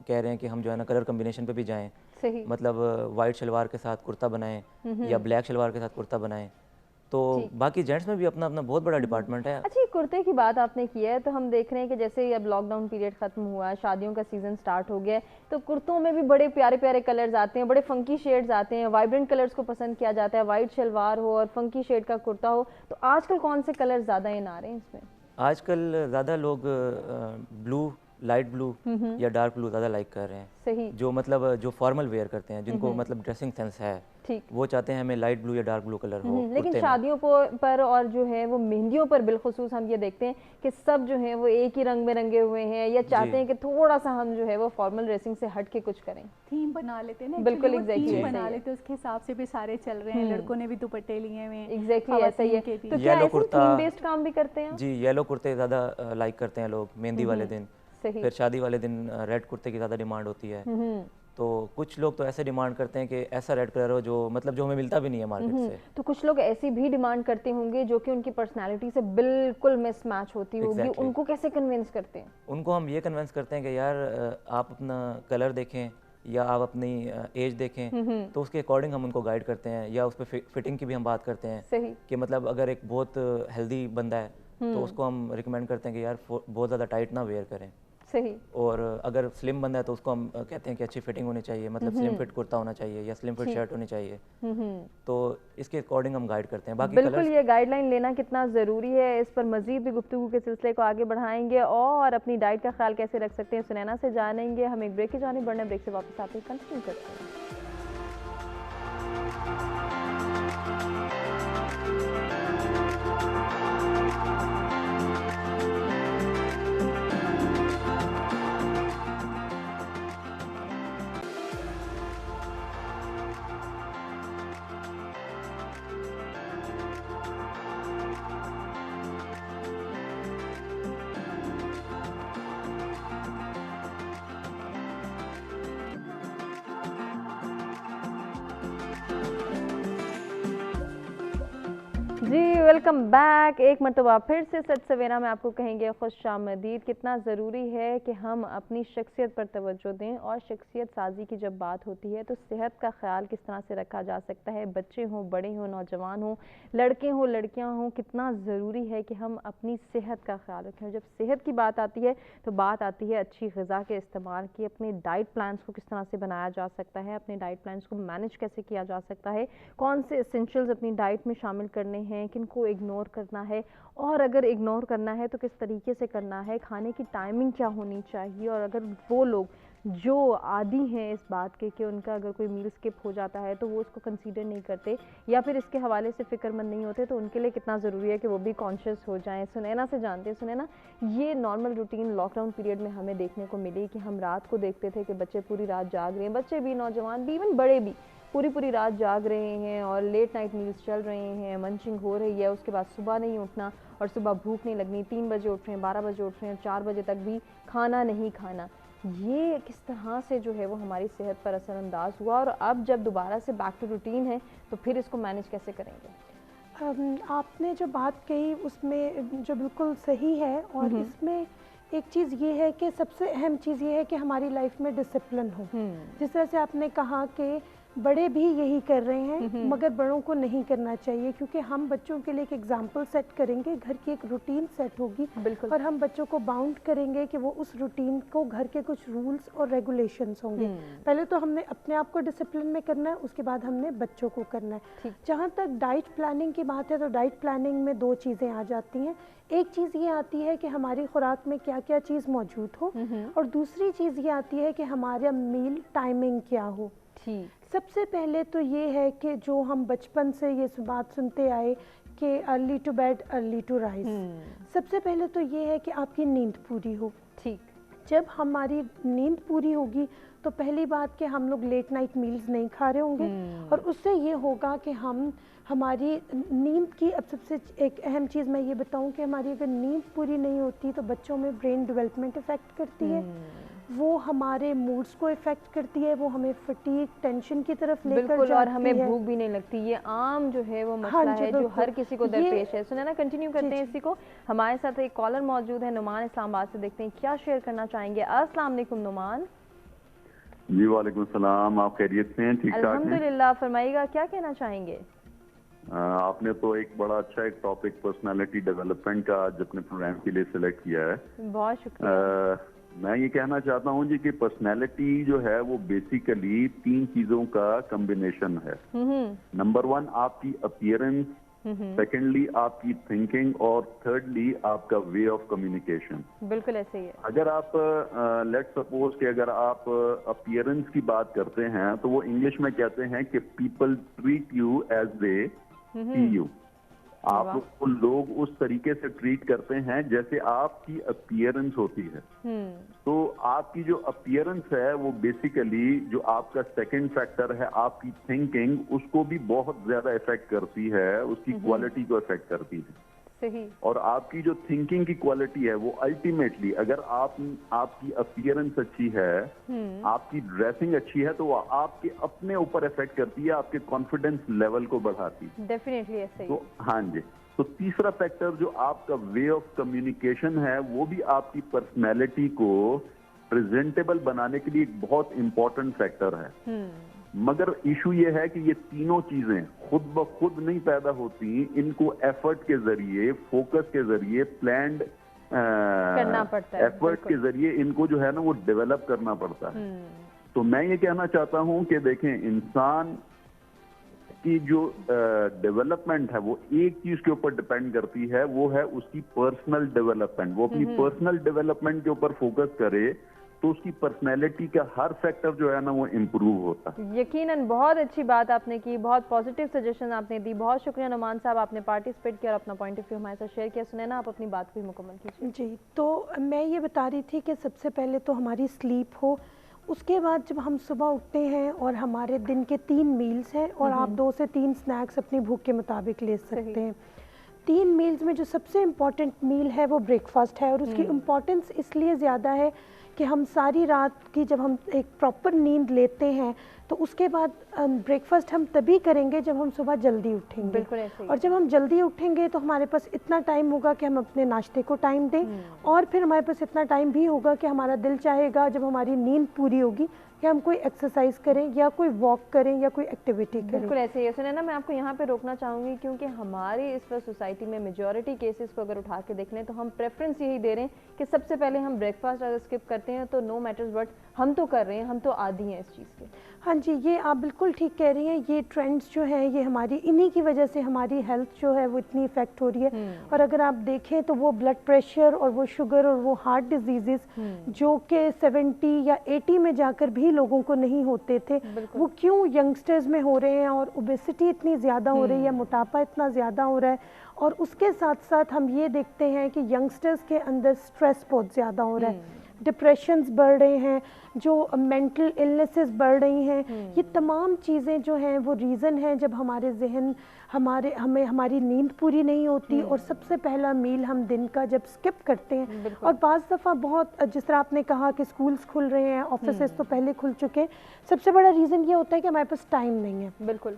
कह रहे हैं कि हम जो है ना कलर कम्बिनेशन पे भी जाएं। सही। मतलब वाइट शलवार के साथ कुर्ता बनाएं या ब्लैक शलवार के साथ कुर्ता बनाएं। तो बाकी जेंट्स में भी अपना अपना बहुत बड़ा डिपार्टमेंट है। अच्छा, कुर्ते की बात आपने की है तो हम देख रहे हैं कि जैसे अब लॉकडाउन पीरियड ख़त्म हुआ, शादियों का सीज़न स्टार्ट हो गया है, तो कुर्तों में भी बड़े प्यारे प्यारे कलर्स आते हैं, बड़े फंकी शेड्स आते हैं, वाइब्रेंट कलर्स को पसंद किया जाता है। वाइट शलवार हो और फंकी शेड का कुर्ता हो, तो आजकल कौन से कलर ज़्यादा इन आ रहे हैं इसमें? आजकल ज़्यादा लोग ब्लू, लाइट ब्लू या डार्क ब्लू ज़्यादा लाइक कर रहे हैं। सही। जो मतलब जो फॉर्मल वेयर करते हैं, जिनको मतलब ड्रेसिंग सेंस है, ठीक, वो चाहते हैं हमें लाइट ब्लू या डार्क ब्लू कलर हो। लेकिन शादियों पर और जो है वो मेहंदियों पर बिलखुसूस हम ये देखते हैं कि सब जो है वो एक ही रंग में रंगे हुए हैं, या चाहते हैं कि थोड़ा सा हम जो है वो फॉर्मल ड्रेसिंग से हट के कुछ करें, थीम बना लेते हैं ना। बिल्कुल एग्जैक्टली बना लेते हैं, उसके हिसाब से भी सारे चल रहे हैं। लड़कों ने भी दुपट्टे लिए हुए हैं, एग्जैक्टली ऐसा ही है। तो क्या ऐसे थीम बेस्ड काम भी करते हैं? जी, येलो कुर्ते ज़्यादा लाइक करते हैं लोग मेहंदी वाले दिन। सही। फिर शादी वाले दिन रेड कुर्ते की ज़्यादा डिमांड होती है। तो कुछ लोग तो ऐसे डिमांड करते हैं कि ऐसा रेड कलर हो जो मतलब जो हमें मिलता भी नहीं है मार्केट से। तो कुछ लोग ऐसी भी डिमांड करते होंगे जो कि उनकी पर्सनालिटी से बिल्कुल मिसमैच होती होगी। उनको कैसे कन्विंस करते हैं? उनको हम ये कन्विंस करते हैं कि यार आप अपना कलर देखें या आप अपनी एज देखें, तो उसके अकॉर्डिंग हम उनको गाइड करते हैं, या उस पर फिटिंग की भी हम बात करते हैं। सही। कि मतलब अगर एक बहुत हेल्दी बंदा है तो उसको हम रिकमेंड करते हैं कि यार बहुत ज़्यादा टाइट ना वेयर करें। सही। और अगर स्लिम बंदा है तो उसको हम कहते हैं कि अच्छी फिटिंग होनी चाहिए, मतलब स्लिम फिट कुर्ता होना चाहिए या स्लिम फिट शर्ट होनी चाहिए। तो इसके अकॉर्डिंग हम गाइड करते हैं। बाकी बिल्कुल ये गाइडलाइन लेना कितना ज़रूरी है, इस पर मजीद भी गुफ्तगू के सिलसिले को आगे बढ़ाएंगे और अपनी डाइट का ख्याल कैसे रख सकते हैं सुनैना से जानेंगे। हम एक ब्रेक की जानिब बढ़ने, ब्रेक से वापस आते हैं कंटिन्यू करते हैं। जी वेलकम बैक। एक मरतबा फिर से सच सवेरा में आपको कहेंगे खुशामदीद। कितना ज़रूरी है कि हम अपनी शख्सियत पर तवज्जो दें, और शख्सियत साजी की जब बात होती है तो सेहत का ख्याल किस तरह से रखा जा सकता है। बच्चे हों, बड़े हों, नौजवान हों, लड़के हों, लड़कियां हों, कितना ज़रूरी है कि हम अपनी सेहत का ख्याल रखें। जब सेहत की बात आती है तो बात आती है अच्छी ग़िज़ा के इस्तेमाल की। अपने डाइट प्लान्स को किस तरह से बनाया जा सकता है, अपने डाइट प्लान्स को मैनेज कैसे किया जा सकता है, कौन से एसेंशियल्स अपनी डाइट में शामिल करने हैं, किनको इग्नोर करना है, और अगर इग्नोर करना है तो किस तरीके से करना है, खाने की टाइमिंग क्या होनी चाहिए। और अगर वो लोग जो आदी हैं इस बात के कि उनका अगर कोई मील स्किप हो जाता है तो वो उसको कंसीडर नहीं करते या फिर इसके हवाले से फ़िक्रमंद नहीं होते, तो उनके लिए कितना ज़रूरी है कि वो भी कॉन्शियस हो जाएं। सुनैना से जानते हैं। सुनैना, ये नॉर्मल रूटीन लॉकडाउन पीरियड में हमें देखने को मिली कि हम रात को देखते थे कि बच्चे पूरी रात जाग रहे हैं, बच्चे भी, नौजवान भी, इवन बड़े भी पूरी रात जाग रहे हैं और लेट नाइट मील्स चल रहे हैं, मंचिंग हो रही है, उसके बाद सुबह नहीं उठना और सुबह भूख नहीं लगनी, 3 बजे उठ रहे हैं, 12 बजे उठ रहे हैं, 4 बजे तक भी खाना नहीं खाना। ये किस तरह से जो है वो हमारी सेहत पर असरअंदाज हुआ, और अब जब दोबारा से बैक टू रूटीन है तो फिर इसको मैनेज कैसे करेंगे? आपने जो बात कही उसमें जो बिल्कुल सही है, और इसमें एक चीज़ ये है कि सबसे अहम चीज़ ये है कि हमारी लाइफ में डिसिप्लिन हो। जिस तरह से आपने कहा कि बड़े भी यही कर रहे हैं, मगर बड़ों को नहीं करना चाहिए, क्योंकि हम बच्चों के लिए एक एग्जाम्पल सेट करेंगे, घर की एक रूटीन सेट होगी, और हम बच्चों को बाउंड करेंगे कि वो उस रूटीन को, घर के कुछ रूल्स और रेगुलेशंस होंगे। पहले तो हमने अपने आप को डिसिप्लिन में करना है, उसके बाद हमने बच्चों को करना है। जहाँ तक डाइट प्लानिंग की बात है तो डाइट प्लानिंग में 2 चीज़ें आ जाती हैं। एक चीज़ ये आती है कि हमारी खुराक में क्या क्या चीज़ मौजूद हो, और दूसरी चीज़ ये आती है कि हमारा मील टाइमिंग क्या हो। सबसे पहले तो ये है कि जो हम बचपन से ये बात सुनते आए कि early to bed early to rise, सबसे पहले तो ये है कि आपकी नींद पूरी हो। जब हमारी नींद पूरी होगी तो पहली बात कि हम लोग लेट नाइट मील्स नहीं खा रहे होंगे, और उससे ये होगा कि हमारी नींद की, अब सबसे एक अहम चीज़ मैं ये बताऊं कि हमारी अगर नींद पूरी नहीं होती तो बच्चों में ब्रेन डेवलपमेंट इफ़ेक्ट करती है, वो हमारे मूड्स को इफ़ेक्ट करती है, वो हमें फटीग, टेंशन की तरफ लेकर जाती है, और हमें भूख भी नहीं लगती। ये आम जो है वो मसला है जो हर किसी को दरपेश है। सुनैना, कंटिन्यू करते हैं इसी को। हमारे साथ एक कॉलर मौजूद है, नुमान इस्लामाबाद से, देखते हैं क्या शेयर करना चाहेंगे। अस्सलाम वालेकुम नुमान। जी वालेकुम सलाम, आप खैरियत से हैं? ठीक ठाक हैं? अल्हम्दुलिल्लाह। फरमाइएगा, क्या कहना चाहेंगे? आपने तो एक बड़ा अच्छा एक टॉपिक पर्सनालिटी डेवलपमेंट का आज अपने प्रोग्राम के लिए सिलेक्ट किया है, बहुत शुक्रिया। मैं ये कहना चाहता हूँ जी कि पर्सनालिटी जो है वो बेसिकली 3 चीजों का कॉम्बिनेशन है। नंबर 1 आपकी अपीयरेंस, सेकेंडली आपकी थिंकिंग, और थर्डली आपका वे ऑफ कम्युनिकेशन। बिल्कुल ऐसे ही है। अगर आप लेट्स सपोज कि अगर आप अपीयरेंस की बात करते हैं तो वो इंग्लिश में कहते हैं कि people treat you as they see you. आप लोग उस तरीके से ट्रीट करते हैं जैसे आपकी अपीयरेंस होती है। तो आपकी जो अपीयरेंस है वो बेसिकली जो आपका सेकंड फैक्टर है आपकी थिंकिंग, उसको भी बहुत ज्यादा इफेक्ट करती है, उसकी क्वालिटी को इफेक्ट करती है। सही। और आपकी जो थिंकिंग की क्वालिटी है वो अल्टीमेटली, अगर आपकी अपीयरेंस अच्छी है, आपकी ड्रेसिंग अच्छी है, तो वो आपके अपने ऊपर इफेक्ट करती है, आपके कॉन्फिडेंस लेवल को बढ़ाती है। डेफिनेटली ऐसे ही। तो हाँ जी, तो तीसरा फैक्टर जो आपका वे ऑफ कम्युनिकेशन है, वो भी आपकी पर्सनैलिटी को प्रेजेंटेबल बनाने के लिए एक बहुत इंपॉर्टेंट फैक्टर है। मगर इशू ये है कि ये तीनों चीजें खुद ब खुद नहीं पैदा होती, इनको एफर्ट के जरिए, फोकस के जरिए, प्लान्ड करना पड़ता है, एफर्ट के जरिए इनको जो है ना वो डेवलप करना पड़ता है। तो मैं ये कहना चाहता हूं कि देखें, इंसान की जो डेवलपमेंट है वो एक चीज के ऊपर डिपेंड करती है, वो है उसकी पर्सनल डेवलपमेंट। वो अपनी पर्सनल डेवलपमेंट के ऊपर फोकस करे तो उसकी पर्सनैलिटी का हर फैक्टर जो है ना वो इम्प्रूव होता है। यकीनन बहुत अच्छी बात आपने की, बहुत पॉजिटिव सजेशन आपने दी। बहुत शुक्रिया नुमान साहब, आपने पार्टिसिपेट किया और अपना पॉइंट ऑफ व्यू हमारे साथ शेयर किया। सुनैना, आप अपनी बात को भी मुकम्मल कीजिए। जी, तो मैं ये बता रही थी कि सबसे पहले तो हमारी स्लीप हो, उसके बाद जब हम सुबह उठते हैं और हमारे दिन के 3 मील्स हैं और आप 2 से 3 स्नैक्स अपनी भूख के मुताबिक ले सकते हैं। 3 मील्स में जो सबसे इम्पॉर्टेंट मील है वो ब्रेकफास्ट है, और उसकी इम्पॉर्टेंस इसलिए ज़्यादा है कि हम सारी रात की जब हम एक प्रॉपर नींद लेते हैं तो उसके बाद ब्रेकफास्ट हम तभी करेंगे जब हम सुबह जल्दी उठेंगे। बिल्कुल ऐसे ही। और जब हम जल्दी उठेंगे तो हमारे पास इतना टाइम होगा कि हम अपने नाश्ते को टाइम दें, और फिर हमारे पास इतना टाइम भी होगा कि हमारा दिल चाहेगा जब हमारी नींद पूरी होगी कि हम कोई एक्सरसाइज करें या कोई वॉक करें या कोई एक्टिविटी करें। बिल्कुल ऐसे ही है। सुनैना, मैं आपको यहाँ पे रोकना चाहूँगी क्योंकि हमारी इस वक्त सोसाइटी में मेजॉरिटी केसेस को अगर उठा के देख लें तो हम प्रेफरेंस यही दे रहे हैं कि सबसे पहले हम ब्रेकफास्ट अगर स्किप करते हैं तो नो मैटर्स बट हम तो कर रहे हैं, हम तो आदी हैं इस चीज़ के। हाँ जी, ये आप बिल्कुल ठीक कह रही हैं। ये ट्रेंड्स जो हैं ये हमारी इन्हीं की वजह से हमारी हेल्थ जो है वो इतनी इफेक्ट हो रही है। और अगर आप देखें तो वो ब्लड प्रेशर और वो शुगर और वो हार्ट डिजीजेस जो कि 70 या 80 में जाकर भी लोगों को नहीं होते थे, वो क्यों यंगस्टर्स में हो रहे हैं, और ओबेसिटी इतनी ज़्यादा हो रही है, मोटापा इतना ज़्यादा हो रहा है। और उसके साथ साथ हम ये देखते हैं कि यंगस्टर्स के अंदर स्ट्रेस बहुत ज़्यादा हो रहा है, डिप्रेशंस बढ़ रहे हैं, जो मेंटल इलनेसेस बढ़ रही हैं। ये तमाम चीज़ें जो हैं वो रीज़न है जब हमारे जहन हमारी नींद पूरी नहीं होती, और सबसे पहला मील हम दिन का जब स्किप करते हैं। और बाज़ दफ़ा बहुत, जिस तरह आपने कहा कि स्कूल्स खुल रहे हैं, ऑफिसेस तो पहले खुल चुके हैं, सबसे बड़ा रीज़न ये होता है कि हमारे पास टाइम नहीं है। बिल्कुल।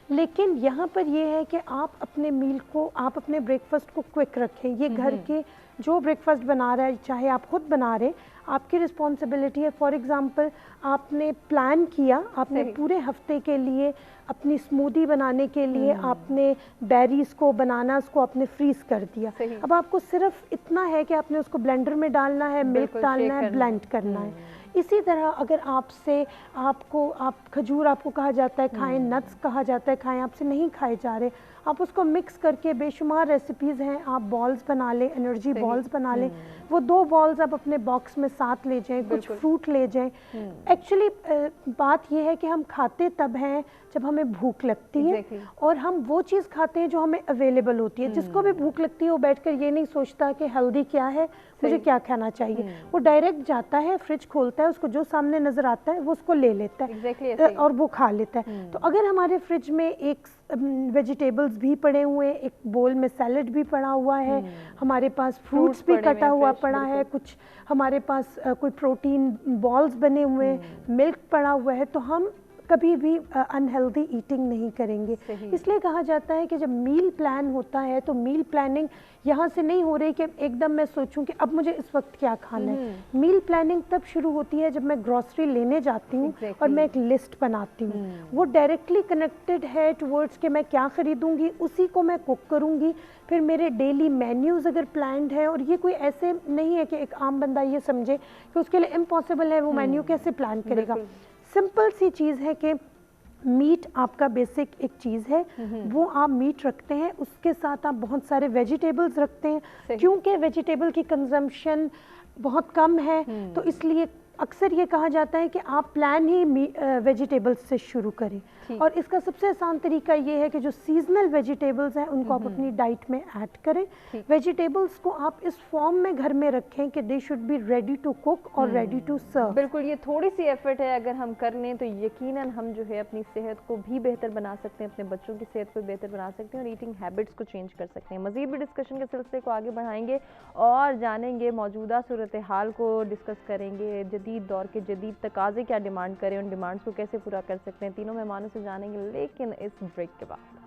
लेकिन यहाँ पर ये है कि आप अपने मील को, आप अपने ब्रेकफास्ट को क्विक रखें। ये घर के जो ब्रेकफास्ट बना रहा है, चाहे आप खुद बना रहे, आपकी रिस्पॉन्सिबिलिटी है। फॉर एग्ज़ाम्पल, आपने प्लान किया, आपने पूरे हफ्ते के लिए अपनी स्मूदी बनाने के लिए आपने बेरीज को, बनानास को आपने फ्रीज कर दिया। अब आपको सिर्फ इतना है कि आपने उसको ब्लेंडर में डालना है, मिल्क डालना है, ब्लेंड करना है। इसी तरह अगर आप खजूर आपको कहा जाता है खाएं, नट्स कहा जाता है खाएं, आपसे नहीं खाए जा रहे, आप उसको मिक्स करके, बेशुमार रेसिपीज़ हैं, आप बॉल्स बना लें, एनर्जी बॉल्स बना लें। वो 2 बॉल्स आप अपने बॉक्स में साथ ले जाएं, कुछ फ्रूट ले जाएं। एक्चुअली बात यह है कि हम खाते तब हैं जब हमें भूख लगती है, और हम वो चीज़ खाते हैं जो हमें अवेलेबल होती है। जिसको भी भूख लगती है वो बैठकर ये नहीं सोचता कि हेल्दी क्या है, मुझे क्या खाना चाहिए। वो डायरेक्ट जाता है, फ्रिज खोलता है, उसको जो सामने नजर आता है वो उसको ले लेता है और वो खा लेता है। तो अगर हमारे फ्रिज में एक वेजिटेबल्स भी पड़े हुए हैं, एक बोल में सैलड भी पड़ा हुआ है, हमारे पास फ्रूट्स भी कटा हुआ पड़ा है, कुछ हमारे पास कोई प्रोटीन बॉल्स बने हुए हैं, मिल्क पड़ा हुआ है, तो हम कभी भी अनहेल्दी ईटिंग नहीं करेंगे। इसलिए कहा जाता है कि जब मील प्लान होता है तो मील प्लानिंग यहाँ से नहीं हो रही कि एकदम मैं सोचूं कि अब मुझे इस वक्त क्या खाना है। मील प्लानिंग तब शुरू होती है जब मैं ग्रोसरी लेने जाती हूँ और मैं एक लिस्ट बनाती हूँ। वो डायरेक्टली कनेक्टेड है टुवर्ड्स कि मैं क्या खरीदूंगी, उसी को मैं कुक करूँगी। फिर मेरे डेली मेन्यूज़ अगर प्लान्ड है, और ये कोई ऐसे नहीं है कि एक आम बंदा ये समझे कि उसके लिए इम्पॉसिबल है, वो मेन्यू कैसे प्लान करेगा। सिंपल सी चीज़ है कि मीट आपका बेसिक एक चीज़ है, वो आप मीट रखते हैं, उसके साथ आप बहुत सारे वेजिटेबल्स रखते हैं। क्योंकि वेजिटेबल की कंजम्पशन बहुत कम है तो इसलिए अक्सर ये कहा जाता है कि आप प्लान ही वेजिटेबल्स से शुरू करें। और इसका सबसे आसान तरीका ये है कि जो सीजनल वेजिटेबल्स हैं उनको आप अपनी डाइट में ऐड करें। वेजिटेबल्स को आप इस फॉर्म में घर में रखें कि they should be ready to cook और रेडी टू सर्व। बिल्कुल, ये थोड़ी सी एफर्ट है, अगर हम कर लें तो यकीनन हम जो है अपनी सेहत को भी बेहतर बना सकते हैं, अपने बच्चों की सेहत को बेहतर बना सकते हैं और ईटिंग हैबिट्स को चेंज कर सकते हैं। मज़ीद भी डिस्कशन के सिलसिले को आगे बढ़ाएंगे और जानेंगे, मौजूदा सूरत हाल को डिस्कस करेंगे, जदीद दौर के जदीद तकाज़े क्या डिमांड करें, उन डिमांड्स को कैसे पूरा कर सकते हैं। तीनों मेहमानों से जानेंगे, लेकिन इस ब्रेक के बाद।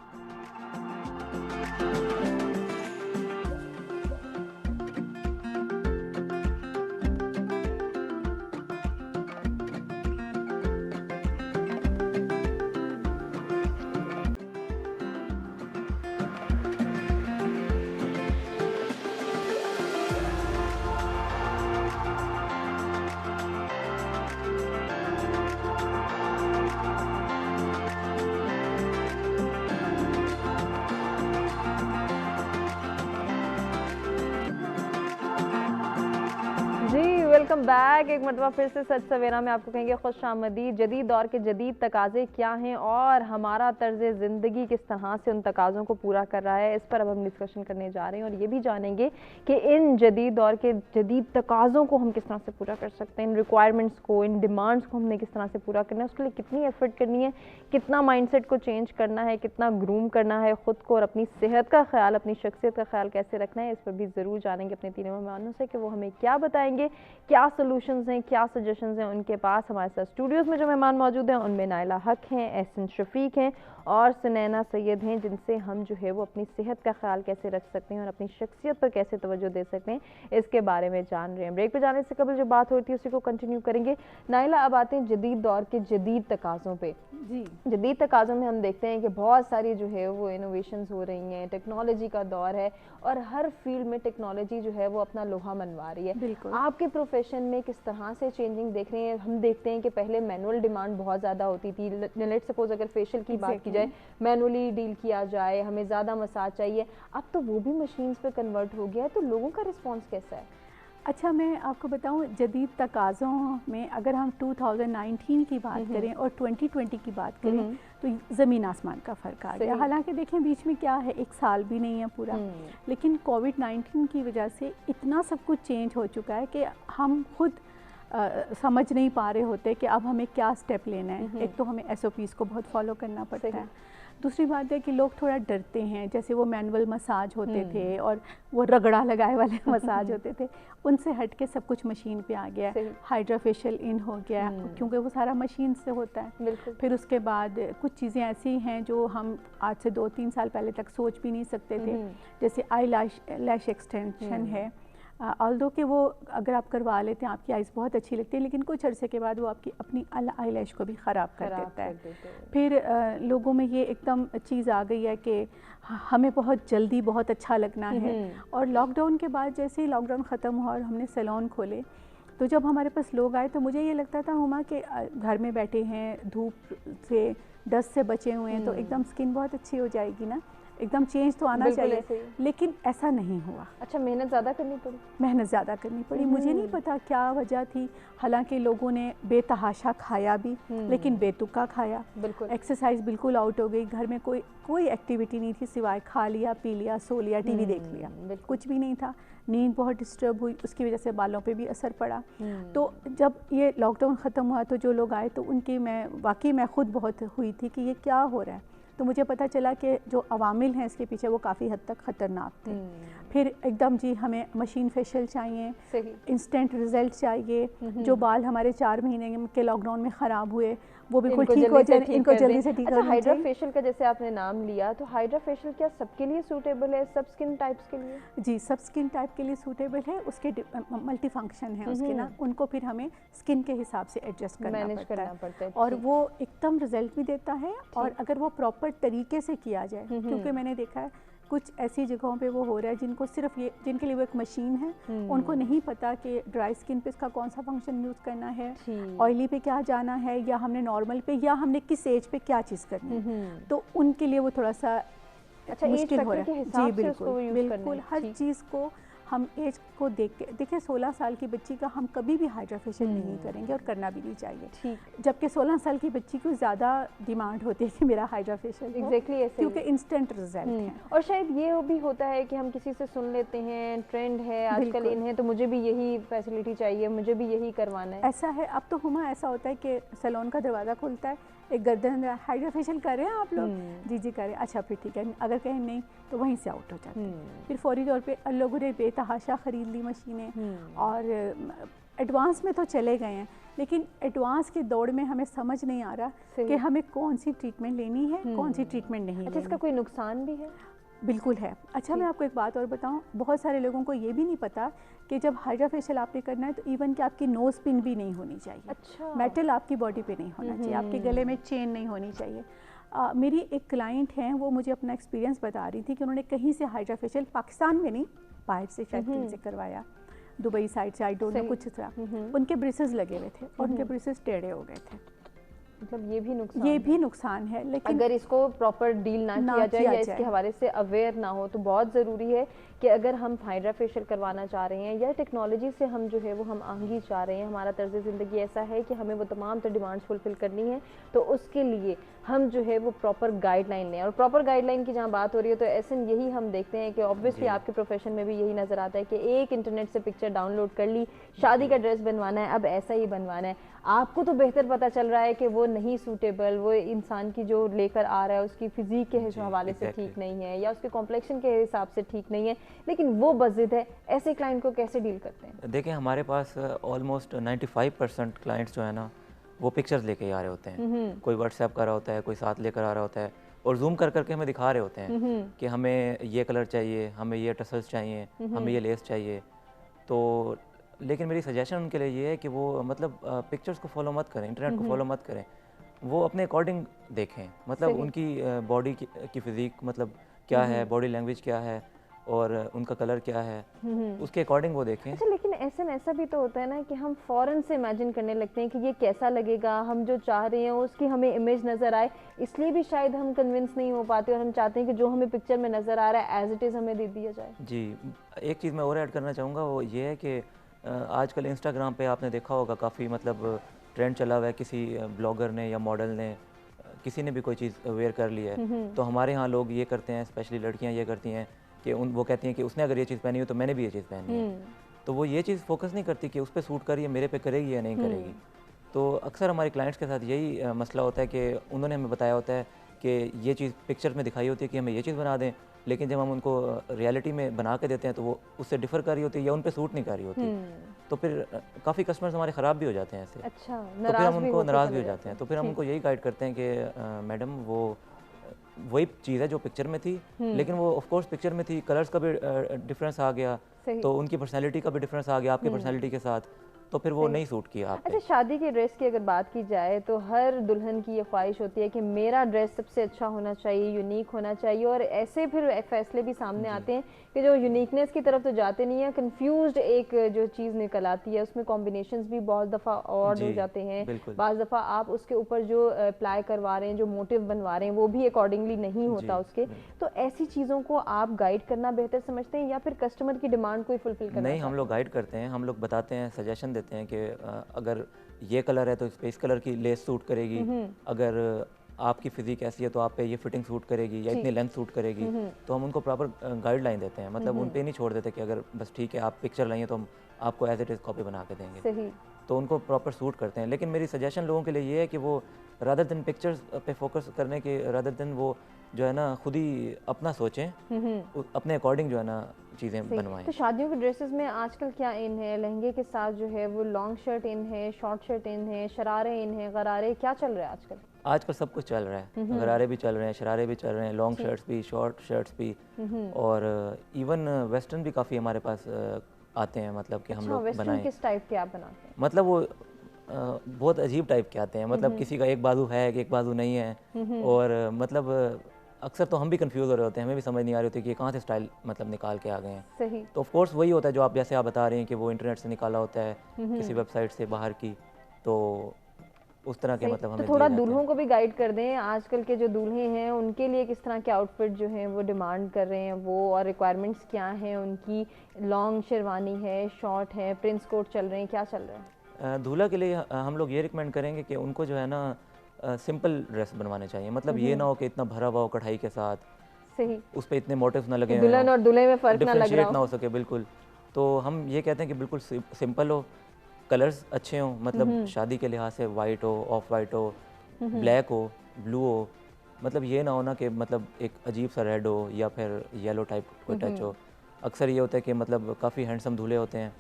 Welcome back. एक मरतबा फिर से सच सवेरा में आपको कहेंगे खुश आमदीद। जदीद दौर के जदीद तकाज़े क्या हैं और हमारा तर्ज ज़िंदगी किस तरह से उन तकाज़ों को पूरा कर रहा है, इस पर अब हम डिस्कशन करने जा रहे हैं और ये भी जानेंगे कि इन जदीद दौर के जदीद तकाज़ों को हम किस तरह से पूरा कर सकते हैं, इन रिक्वायरमेंट्स को, इन डिमांड्स को हमने किस तरह से पूरा करना है, उसके लिए कितनी एफर्ट करनी है, कितना माइंडसेट को चेंज करना है, कितना ग्रूम करना है ख़ुद को और अपनी सेहत का ख्याल, अपनी शख्सियत का ख्याल कैसे रखना है। इस पर भी ज़रूर जानेंगे अपने तीनों मेहमानों से कि वो हमें क्या बताएंगे, क्या सोल्यूशंस हैं, क्या सजेशंस हैं उनके पास। हमारे साथ स्टूडियोज़ में जो मेहमान मौजूद हैं उनमें नाइला हक हैं, एहसन शफीक हैं और सुनैना सैयद हैं, जिनसे हम जो है वो अपनी सेहत का ख्याल कैसे रख सकते हैं और अपनी शख्सियत पर कैसे तवज्जो दे सकते हैं, इसके बारे में जान रहे हैं। ब्रेक पर जाने से कबल जो बात होती है उसी को कंटिन्यू करेंगे। नाइला, अब आते हैं जदीद दौर के जदीद तकाज़ों पे। जी, जदीद तकाज़ों में हम देखते हैं कि बहुत सारी जो है वो इनोवेशंस हो रही हैं, टेक्नोलॉजी का दौर है और हर फील्ड में टेक्नोलॉजी जो है वो अपना लोहा मनवा रही है। बिल्कुल। आपके प्रोफेशन में किस तरह से चेंजिंग देख रहे हैं? हम देखते हैं कि पहले मैनुअल डिमांड बहुत ज़्यादा होती थी। लेट्स सपोज अगर फेशियल की बात की जाए, मैनुअली डील किया जाए, हमें ज़्यादा मसाज चाहिए, अब तो वो भी मशीन्स पे कन्वर्ट हो गया है, तो लोगों का रिस्पॉन्स कैसा है? अच्छा, मैं आपको बताऊं, जदीद तकाज़ों में अगर हम 2019 की बात करें और 2020 की बात करें तो ज़मीन आसमान का फ़र्क आ गया। हालांकि देखें बीच में क्या है, एक साल भी नहीं है पूरा, लेकिन कोविड-19 की वजह से इतना सब कुछ चेंज हो चुका है कि हम खुद समझ नहीं पा रहे होते कि अब हमें क्या स्टेप लेना है। एक तो हमें SOPs को बहुत फॉलो करना पड़ता है, दूसरी बात है कि लोग थोड़ा डरते हैं, जैसे वो मैनुअल मसाज होते थे और वो रगड़ा लगाए वाले मसाज होते थे, उनसे हट के सब कुछ मशीन पे आ गया है। हाइड्रा फेशियल इन हो गया क्योंकि वो सारा मशीन से होता है। फिर उसके बाद कुछ चीज़ें ऐसी हैं जो हम आज से 2-3 साल पहले तक सोच भी नहीं सकते थे, जैसे आई लैश एक्सटेंशन है। ऑल्दो कि वो अगर आप करवा लेते हैं आपकी आइज़ बहुत अच्छी लगती है, लेकिन कुछ अरसे के बाद वो आपकी अपनी आई लैश को भी ख़राब कर देता है। फिर लोगों में ये एकदम चीज़ आ गई है कि हमें बहुत जल्दी बहुत अच्छा लगना है। और लॉकडाउन के बाद जैसे ही लॉकडाउन ख़त्म हुआ और हमने सैलून खोले, तो जब हमारे पास लोग आए तो मुझे ये लगता था हुमा कि घर में बैठे हैं, धूप से, डस्ट से बचे हुए हैं, तो एकदम स्किन बहुत अच्छी हो जाएगी ना, एकदम चेंज तो आना चाहिए, लेकिन ऐसा नहीं हुआ। अच्छा, मेहनत ज़्यादा करनी पड़ी? मेहनत ज़्यादा करनी पड़ी। मुझे नहीं पता क्या वजह थी, हालांकि लोगों ने बेतहाशा खाया भी, लेकिन बेतुका खाया। बिल्कुल, एक्सरसाइज बिल्कुल आउट हो गई, घर में कोई एक्टिविटी नहीं थी सिवाय खा लिया, पी लिया, सो लिया, टीवी देख लिया, कुछ भी नहीं था। नींद बहुत डिस्टर्ब हुई, उसकी वजह से बालों पे भी असर पड़ा। तो जब ये लॉकडाउन ख़त्म हुआ तो जो लोग आए तो उनकी मैं खुद बहुत हुई थी कि ये क्या हो रहा है। तो मुझे पता चला कि जो अवामिल हैं इसके पीछे वो काफ़ी हद तक ख़तरनाक थे। फिर एकदम जी हमें मशीन फेशियल चाहिए, इंस्टेंट रिज़ल्ट चाहिए। जो बाल हमारे 4 महीने के लॉकडाउन में ख़राब हुए वो बिल्कुल ठीक हो जाए, इनको जल्दी से ठीक हो जाए। हाइड्रा फेशियल का जैसे आपने नाम लिया, तो हाइड्रा फेशियल क्या सबके लिए सूटेबल है, सब स्किन टाइप्स के लिए? जी, सब स्किन टाइप के लिए सूटेबल है। उसके मल्टी फंक्शन है उसके ना, उनको फिर हमें स्किन के हिसाब से एडजस्ट करना पड़ता है और वो एकदम रिजल्ट भी देता है। और अगर वो प्रॉपर तरीके से किया जाए, क्योंकि मैंने देखा है कुछ ऐसी जगहों पे वो हो रहा है जिनको सिर्फ ये, जिनके लिए वो एक मशीन है, उनको नहीं पता कि ड्राई स्किन पे इसका कौन सा फंक्शन यूज़ करना है, ऑयली पे क्या जाना है, या हमने नॉर्मल पे, या हमने किस एज पे क्या चीज़ करनी है। तो उनके लिए वो थोड़ा सा मुश्किल हो रहा है। जी बिल्कुल, हर चीज़ को हम एज को देख के देखिए 16 साल की बच्ची का हम कभी भी हाइड्रा फेशियल नहीं करेंगे और करना भी नहीं चाहिए। ठीक। जबकि 16 साल की बच्ची को ज़्यादा डिमांड होती है कि मेरा हाइड्रा फेशियल हो। एग्जैक्टली ऐसे क्योंकि इंस्टेंट रिजल्ट है। और शायद ये भी होता है कि हम किसी से सुन लेते हैं ट्रेंड है आजकल इन है तो मुझे भी यही फैसिलिटी चाहिए, मुझे भी यही करवाना है। ऐसा है, अब तो हुमा ऐसा होता है कि सैलून का दरवाज़ा खुलता है, एक गर्दन हाइड्रा फेशियल कर रहे हैं आप लोग, जी जी करें, अच्छा फिर ठीक है, अगर कहें नहीं तो वहीं से आउट हो जाते हैं। फिर फौरी तौर पे लोगों ने बेतहाशा ख़रीद ली मशीनें और एडवांस में तो चले गए हैं, लेकिन एडवांस की दौड़ में हमें समझ नहीं आ रहा कि हमें कौन सी ट्रीटमेंट लेनी है, कौन सी ट्रीटमेंट नहीं। अच्छा, इसका कोई नुकसान भी है? बिल्कुल है। अच्छा, मैं आपको एक बात और बताऊं, बहुत सारे लोगों को ये भी नहीं पता कि जब हाइड्रा फेशियल आपने करना है तो इवन कि आपकी नोज़ पिन भी नहीं होनी चाहिए। अच्छा। मेटल आपकी बॉडी पे नहीं होना चाहिए, आपके गले में चेन नहीं होनी चाहिए। मेरी एक क्लाइंट हैं, वो मुझे अपना एक्सपीरियंस बता रही थी कि उन्होंने कहीं से हाइड्रा फेशियल, पाकिस्तान में नहीं, बाहर से शायद कहीं से करवाया, दुबई साइड से, आई डोंट नो कुछ तरह, उनके ब्रेसेस लगे हुए थे और उनके ब्रेसेस टेढ़े हो गए थे। मतलब ये भी नुकसान है, लेकिन अगर इसको प्रॉपर डील ना किया जाए या इसके हवाले से अवेयर ना हो तो बहुत ज़रूरी है कि अगर हम हाइड्रा फेशियल करवाना चाह रहे हैं या टेक्नोलॉजी से हम जो है वो हम आंगी चाह रहे हैं, हमारा तर्ज ज़िंदगी ऐसा है कि हमें वो तमाम तो डिमांड्स फुलफ़िल करनी है, तो उसके लिए हम जो है वो प्रॉपर गाइडलाइन लें। और प्रॉपर गाइडलाइन की जहाँ बात हो रही है तो ऐसे यही हम देखते हैं कि ऑब्वियसली आपके प्रोफेशन में भी यही नज़र आता है कि एक इंटरनेट से पिक्चर डाउनलोड कर ली, शादी का ड्रेस बनवाना है, अब ऐसा ही बनवाना है, आपको तो बेहतर पता चल रहा है कि वो नहीं सूटेबल, वो इंसान की जो लेकर आ रहा है उसकी फिजिक के हवाले से ठीक नहीं है या उसके कॉम्प्लेक्शन के हिसाब से ठीक नहीं है, लेकिन वो बज़िद है, ऐसे क्लाइंट को कैसे डील करते हैं? देखिए, हमारे पास ऑलमोस्ट 95% क्लाइंट्स जो है ना वो पिक्चर्स लेके आ रहे होते हैं। कोई व्हाट्सएप कर रहा होता है, कोई साथ लेकर आ रहा होता है और जूम कर करके हमें दिखा रहे होते हैं कि हमें ये कलर चाहिए, हमें ये टसल्स चाहिए, हमें ये लेस चाहिए। तो लेकिन मेरी सजेशन उनके लिए ये है कि वो मतलब पिक्चर्स को फॉलो मत करें, इंटरनेट को फॉलो मत करें, वो अपने अकॉर्डिंग देखें, मतलब उनकी बॉडी की फिजिक मतलब क्या है, बॉडी लैंग्वेज क्या है और उनका कलर क्या है, उसके अकॉर्डिंग वो देखें। अच्छा, लेकिन ऐसे में ऐसा भी तो होता है ना कि हम फ़ौरन से इमेजिन करने लगते हैं कि ये कैसा लगेगा, हम जो चाह रहे हैं उसकी हमें इमेज नज़र आए, इसलिए भी शायद हम कन्विंस नहीं हो पाते और हम चाहते हैं कि जो हमें पिक्चर में नज़र आ रहा है एज इट इज़ हमें दे दिया जाए। जी, एक चीज़ मैं और ऐड करना चाहूँगा, वो ये है कि आजकल इंस्टाग्राम पे आपने देखा होगा काफ़ी मतलब ट्रेंड चला हुआ है, किसी ब्लॉगर ने या मॉडल ने किसी ने भी कोई चीज़ वेयर कर ली है, तो हमारे यहाँ लोग ये करते हैं, स्पेशली लड़कियाँ ये करती हैं कि वो कहती हैं कि उसने अगर ये चीज़ पहनी हो तो मैंने भी ये चीज़ पहनी है। तो वो ये चीज़ फोकस नहीं करती कि उस पर सूट कर रही है, मेरे पे करेगी या नहीं करेगी। तो अक्सर हमारे क्लाइंट्स के साथ यही मसला होता है कि उन्होंने हमें बताया होता है कि ये चीज़ पिक्चर में दिखाई होती है कि हमें ये चीज़ बना दें, लेकिन जब हम उनको रियलिटी में बना के देते हैं तो वो उससे डिफ़र कर रही होती है या उन पे सूट नहीं कर रही होती। तो फिर काफ़ी कस्टमर्स हमारे ख़राब भी हो जाते हैं ऐसे। अच्छा, तो फिर हम उनको नाराज़ भी हो जाते हैं। तो फिर हम उनको यही गाइड करते हैं कि मैडम वो वही चीज़ है जो पिक्चर में थी, लेकिन वो ऑफ कोर्स पिक्चर में थी, कलर्स का भी डिफरेंस आ गया, तो उनकी पर्सनैलिटी का भी डिफरेंस आ गया आपकी पर्सनैलिटी के साथ, तो फिर वो नहीं सूट किया आपने। अच्छा, शादी के ड्रेस की अगर बात की जाए तो हर दुल्हन की ये ख्वाहिश होती है कि मेरा ड्रेस सबसे अच्छा होना चाहिए, यूनिक होना चाहिए, और ऐसे फिर फैसले भी सामने आते हैं कि जो यूनिकनेस की तरफ तो जाते नहीं है, कंफ्यूज्ड एक जो चीज़ निकल आती है, उसमें कॉम्बिनेशंस भी बहुत दफ़ा ऑड हो जाते हैं, बाज़ दफ़ा आप उसके ऊपर जो अप्लाई करवा रहे हैं, जो मोटिव बनवा रहे हैं, वो भी अकॉर्डिंगली नहीं होता उसके। तो ऐसी चीज़ों को आप गाइड करना बेहतर समझते हैं या फिर कस्टमर की डिमांड को ही फुलफिल करना? नहीं, हम लोग गाइड करते हैं, हम लोग बताते हैं, सजेशन देते हैं कि अगर ये कलर है तो इस पे इस कलर की लेस सूट करेगी, अगर आपकी फिजिक ऐसी है तो आप पे ये फिटिंग सूट करेगी या इतनी लेंथ सूट करेगी, तो हम उनको प्रॉपर गाइडलाइन देते हैं, मतलब उन पे नहीं छोड़ देते कि अगर बस ठीक है आप पिक्चर लाइए तो हम आपको एज इट इज़ कॉपी बना के देंगे। सही। तो उनको प्रॉपर सूट करते हैं। लेकिन मेरी सजेशन लोगों के लिए ये है कि वो रादर देन पिक्चर्स पे फोकस करने के, रादर देन वो जो है ना खुद ही अपना सोचें, अपने अकॉर्डिंग जो है ना चीज़ें बनवाएं। तो शादियों के ड्रेसेस में आजकल क्या इन है? लहंगे के साथ जो है वो लॉन्ग शर्ट इन है, शॉर्ट शर्ट इन है, शरारे इन है, गरारे, क्या चल रहा है आजकल? आजकल सब कुछ चल रहा है, गरारे भी चल रहे हैं, शरारे भी चल रहे हैं, लॉन्ग शर्ट्स भी, शॉर्ट शर्ट्स भी, और इवन वेस्टर्न भी काफ़ी हमारे पास आते हैं, मतलब कि हम लोग बनाएं। किस टाइप के आप बनाते हैं? मतलब वो बहुत अजीब टाइप के आते हैं, मतलब किसी का एक बाजू है एक बाजू नहीं है, और मतलब अक्सर तो हम भी कंफ्यूज हो रहे होते हैं, हमें भी समझ नहीं आ रही होती कि ये कहाँ से स्टाइल मतलब निकाल के आ गए हैं। सही। तो ऑफ कोर्स वही होता है जो आप जैसे आप बता रहे हैं कि वो इंटरनेट से निकाला होता है, किसी वेबसाइट से बाहर की, तो उस तरह के मतलब हमें तो थोड़ा दूल्हों को भी गाइड कर दें, आजकल के जो दूल्हे हैं उनके लिए किस तरह के आउटफिट जो हैं वो डिमांड कर रहे हैं वो, और रिक्वायरमेंट्स क्या हैं उनकी, लॉन्ग शेरवानी है, शॉर्ट है, प्रिंस कोट चल रहे हैं, क्या चल रहा है? दूल्हा के लिए हम लोग ये रिकमेंड करेंगे कि उनको जो है ना सिंपल ड्रेस बनवाने चाहिए, मतलब ये ना हो कि इतना भरा हुआ हो कढ़ाई के साथ, सही, उस पर इतने मोटिव्स ना लगे, दुल्हन और दूल्हे में फर्क ना लग रहा ना हो सके बिल्कुल। तो हम ये कहते हैं कि बिल्कुल सिंपल हो, कलर्स अच्छे हों, मतलब शादी के लिहाज से वाइट हो, ऑफ वाइट हो, ब्लैक हो, ब्लू हो, मतलब ये ना हो ना कि मतलब एक अजीब सा रेड हो या फिर येलो टाइप कोई टच हो। अक्सर ये होता है कि मतलब काफ़ी हैंडसम दूल्हे होते हैं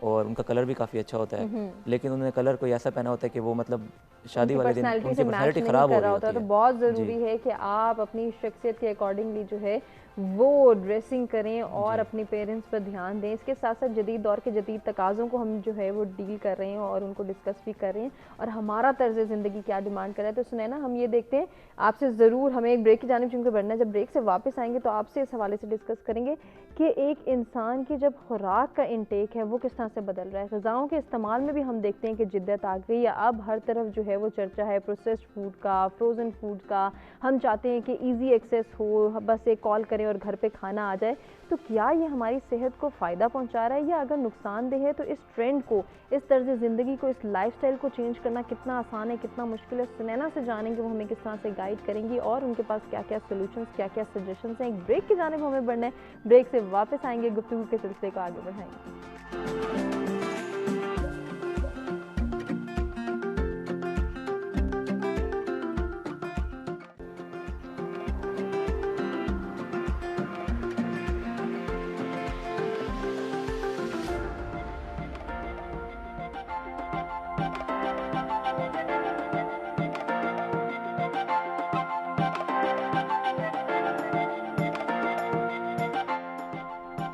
और उनका कलर भी काफ़ी अच्छा होता है, लेकिन उन्होंने कलर कोई ऐसा पहना होता है कि वो मतलब शादी वाले दिन उनकी पर्सनैलिटी ख़राब हो रही होती है। तो बहुत ज़रूरी है कि आप अपनी शख्सियत के अकॉर्डिंगली जो है वो ड्रेसिंग करें और अपने पेरेंट्स पर ध्यान दें। इसके साथ साथ जदीद दौर के जदीद तकाज़ों को हम जो है वो डील कर रहे हैं और उनको डिस्कस भी कर रहे हैं, और हमारा तर्ज ज़िंदगी क्या डिमांड कर रहा है। तो सुनैना, हम ये देखते हैं आपसे ज़रूर, हमें एक ब्रेक की जानिब चूँकि बढ़ना है, जब ब्रेक से वापस आएंगे तो आपसे इस हवाले से डिस्कस करेंगे कि एक इंसान की जब खुराक का इंटेक है वो किस तरह से बदल रहा है। ग़िज़ाओं के इस्तेमाल में भी हम देखते हैं कि जिद्दत आ गई है, अब हर तरफ जो है वो चर्चा है प्रोसेस्ड फूड का, फ्रोज़न फूड का। हम चाहते हैं कि ईजी एक्सेस हो, बस एक कॉल करें और घर पे खाना आ जाए। तो क्या ये हमारी सेहत को फ़ायदा पहुंचा रहा है, या अगर नुकसानदेह है तो इस ट्रेंड को, इस तर्ज ज़िंदगी को, इस लाइफस्टाइल को चेंज करना कितना आसान है, कितना मुश्किल है? सुनैना से जानेंगे वो हमें किस तरह से गाइड करेंगी और उनके पास क्या क्या सोल्यूशंस, क्या क्या सजेशंस हैं। एक ब्रेक की जानिब हमें बढ़ना है, ब्रेक से वापस आएंगे, गुफ्तगू के सिलसिले को आगे बढ़ाएंगे।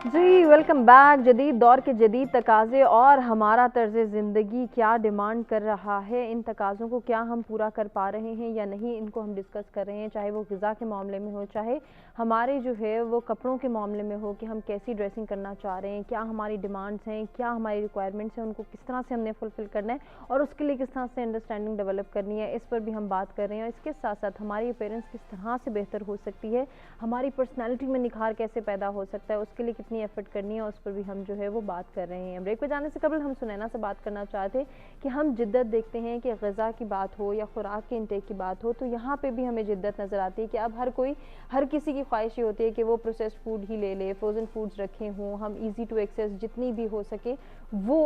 जी वेलकम बैक। जदीद दौर के जदीद तकाज़े और हमारा तर्ज ज़िंदगी क्या डिमांड कर रहा है, इन तकाज़ों को क्या हम पूरा कर पा रहे हैं या नहीं, इनको हम डिस्कस कर रहे हैं। चाहे वो ग़िज़ा के मामले में हो, चाहे हमारे जो है वो कपड़ों के मामले में हो कि हम कैसी ड्रेसिंग करना चाह रहे हैं, क्या हमारी डिमांड्स हैं, क्या हमारी रिक्वायरमेंट्स हैं, उनको किस तरह से हमने फुलफ़िल करना है और उसके लिए किस तरह से अंडरस्टैंडिंग डेवलप करनी है, इस पर भी हम बात कर रहे हैं। और इसके साथ साथ हमारी अपीयरेंस किस तरह से बेहतर हो सकती है, हमारी पर्सनैलिटी में निखार कैसे पैदा हो सकता है, उसके लिए कितनी एफर्ट करनी है, उस पर भी हम जो है वो बात कर रहे हैं। ब्रेक पे जाने से कबल हम सुनैना से बात करना चाहते कि हम जिद्दत देखते हैं कि ग़िज़ा की बात हो या खुराक के इंटेक की बात हो, तो यहाँ पे भी हमें जिद्दत नज़र आती है कि अब हर किसी की ख्वाहिश ये होती है कि वो प्रोसेस्ड फूड ही ले ले, फ्रोज़न फूड्स रखे हों, हम ईजी टू एक्सेस जितनी भी हो सके वो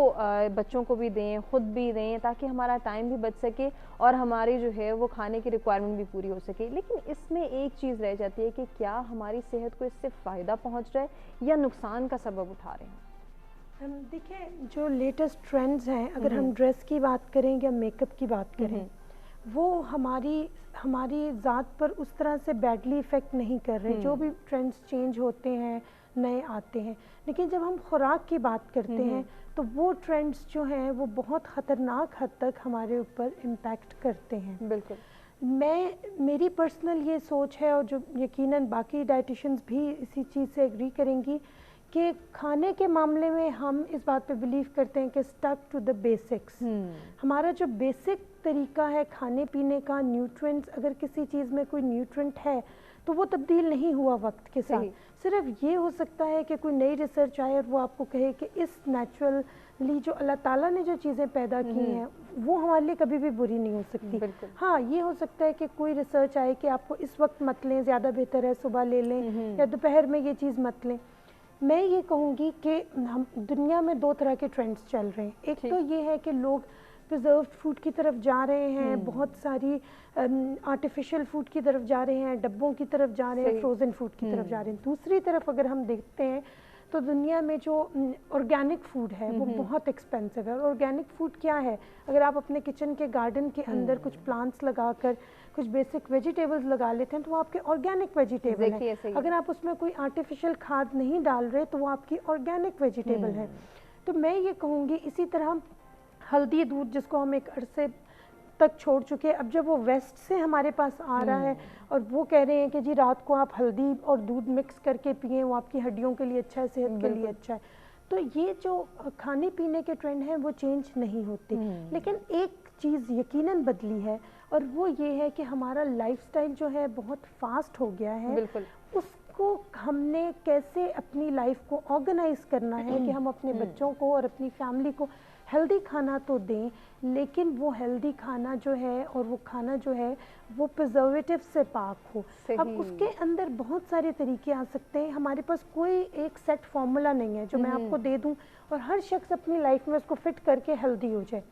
बच्चों को भी दें, ख़ुद भी दें, ताकि हमारा टाइम भी बच सके और हमारी जो है वो खाने की रिक्वायरमेंट भी पूरी हो सके। लेकिन इसमें एक चीज़ रह जाती है कि क्या हमारी सेहत को इससे फ़ायदा पहुँच रहा है या नुकसान का सबब उठा रहे हैं? देखिए, जो लेटेस्ट ट्रेंड्स हैं, अगर हम ड्रेस की बात करें या मेकअप की बात करें, वो हमारी ज़ात पर उस तरह से बैडली इफ़ेक्ट नहीं कर रहे। जो भी ट्रेंड्स चेंज होते हैं, नए आते हैं, लेकिन जब हम खुराक की बात करते हैं तो वो ट्रेंड्स जो हैं वो बहुत ख़तरनाक हद तक हमारे ऊपर इम्पैक्ट करते हैं। बिल्कुल, मेरी पर्सनल ये सोच है, और जो यकीनन बाकी डाइटिशियंस भी इसी चीज़ से एग्री करेंगी, कि खाने के मामले में हम इस बात पे बिलीव करते हैं कि स्टक टू द बेसिक्स। हमारा जो बेसिक तरीका है खाने पीने का, न्यूट्रिएंट्स, अगर किसी चीज़ में कोई न्यूट्रिएंट है तो वो तब्दील नहीं हुआ वक्त के साथ। सिर्फ ये हो सकता है कि कोई नई रिसर्च आए और वो आपको कहे कि इस नेचुरली जो अल्लाह ताला ने जो चीज़ें पैदा की हैं वो हमारे लिए कभी भी बुरी नहीं हो सकती। हाँ, ये हो सकता है कि कोई रिसर्च आए कि आपको इस वक्त मत लें, ज़्यादा बेहतर है सुबह ले लें, या दोपहर में ये चीज़ मत लें। मैं ये कहूँगी कि हम दुनिया में दो तरह के ट्रेंड्स चल रहे हैं। एक तो ये है कि लोग प्रिजर्व्ड फूड की तरफ जा रहे हैं, बहुत सारी आर्टिफिशियल फूड की तरफ जा रहे हैं, डब्बों की तरफ जा रहे हैं, फ्रोज़न फूड की तरफ जा रहे हैं। दूसरी तरफ अगर हम देखते हैं तो दुनिया में जो ऑर्गेनिक फूड है वो बहुत एक्सपेंसिव है। और ऑर्गेनिक फूड क्या है? अगर आप अपने किचन के गार्डन के अंदर कुछ प्लांट्स लगाकर कुछ बेसिक वेजिटेबल्स लगा लेते हैं तो वो आपके ऑर्गेनिक वेजिटेबल है। अगर आप उसमें कोई आर्टिफिशियल खाद नहीं डाल रहे तो वो आपकी ऑर्गेनिक वेजिटेबल है। तो मैं ये कहूँगी, इसी तरह हल्दी दूध जिसको हम एक अरसे तक छोड़ चुके हैं, अब जब वो वेस्ट से हमारे पास आ रहा है और वो कह रहे हैं कि जी रात को आप हल्दी और दूध मिक्स करके पिएं, वो आपकी हड्डियों के लिए अच्छा है, सेहत के लिए अच्छा है। तो ये जो खाने पीने के ट्रेंड हैं वो चेंज नहीं होते। लेकिन एक चीज़ यकीनन बदली है और वो ये है कि हमारा लाइफस्टाइल जो है बहुत फास्ट हो गया है। बिल्कुल। उसको हमने कैसे अपनी लाइफ को ऑर्गेनाइज करना है कि हम अपने बच्चों को और अपनी फैमिली को हेल्दी खाना तो दें, लेकिन वो हेल्दी खाना जो है और वो खाना जो है वो प्रिजर्वेटिव से पाक हो। अब उसके अंदर बहुत सारे तरीके आ सकते हैं। हमारे पास कोई एक सेट फार्मूला नहीं है जो मैं आपको दे दूं और हर शख्स अपनी लाइफ में उसको फिट करके हेल्दी हो जाए।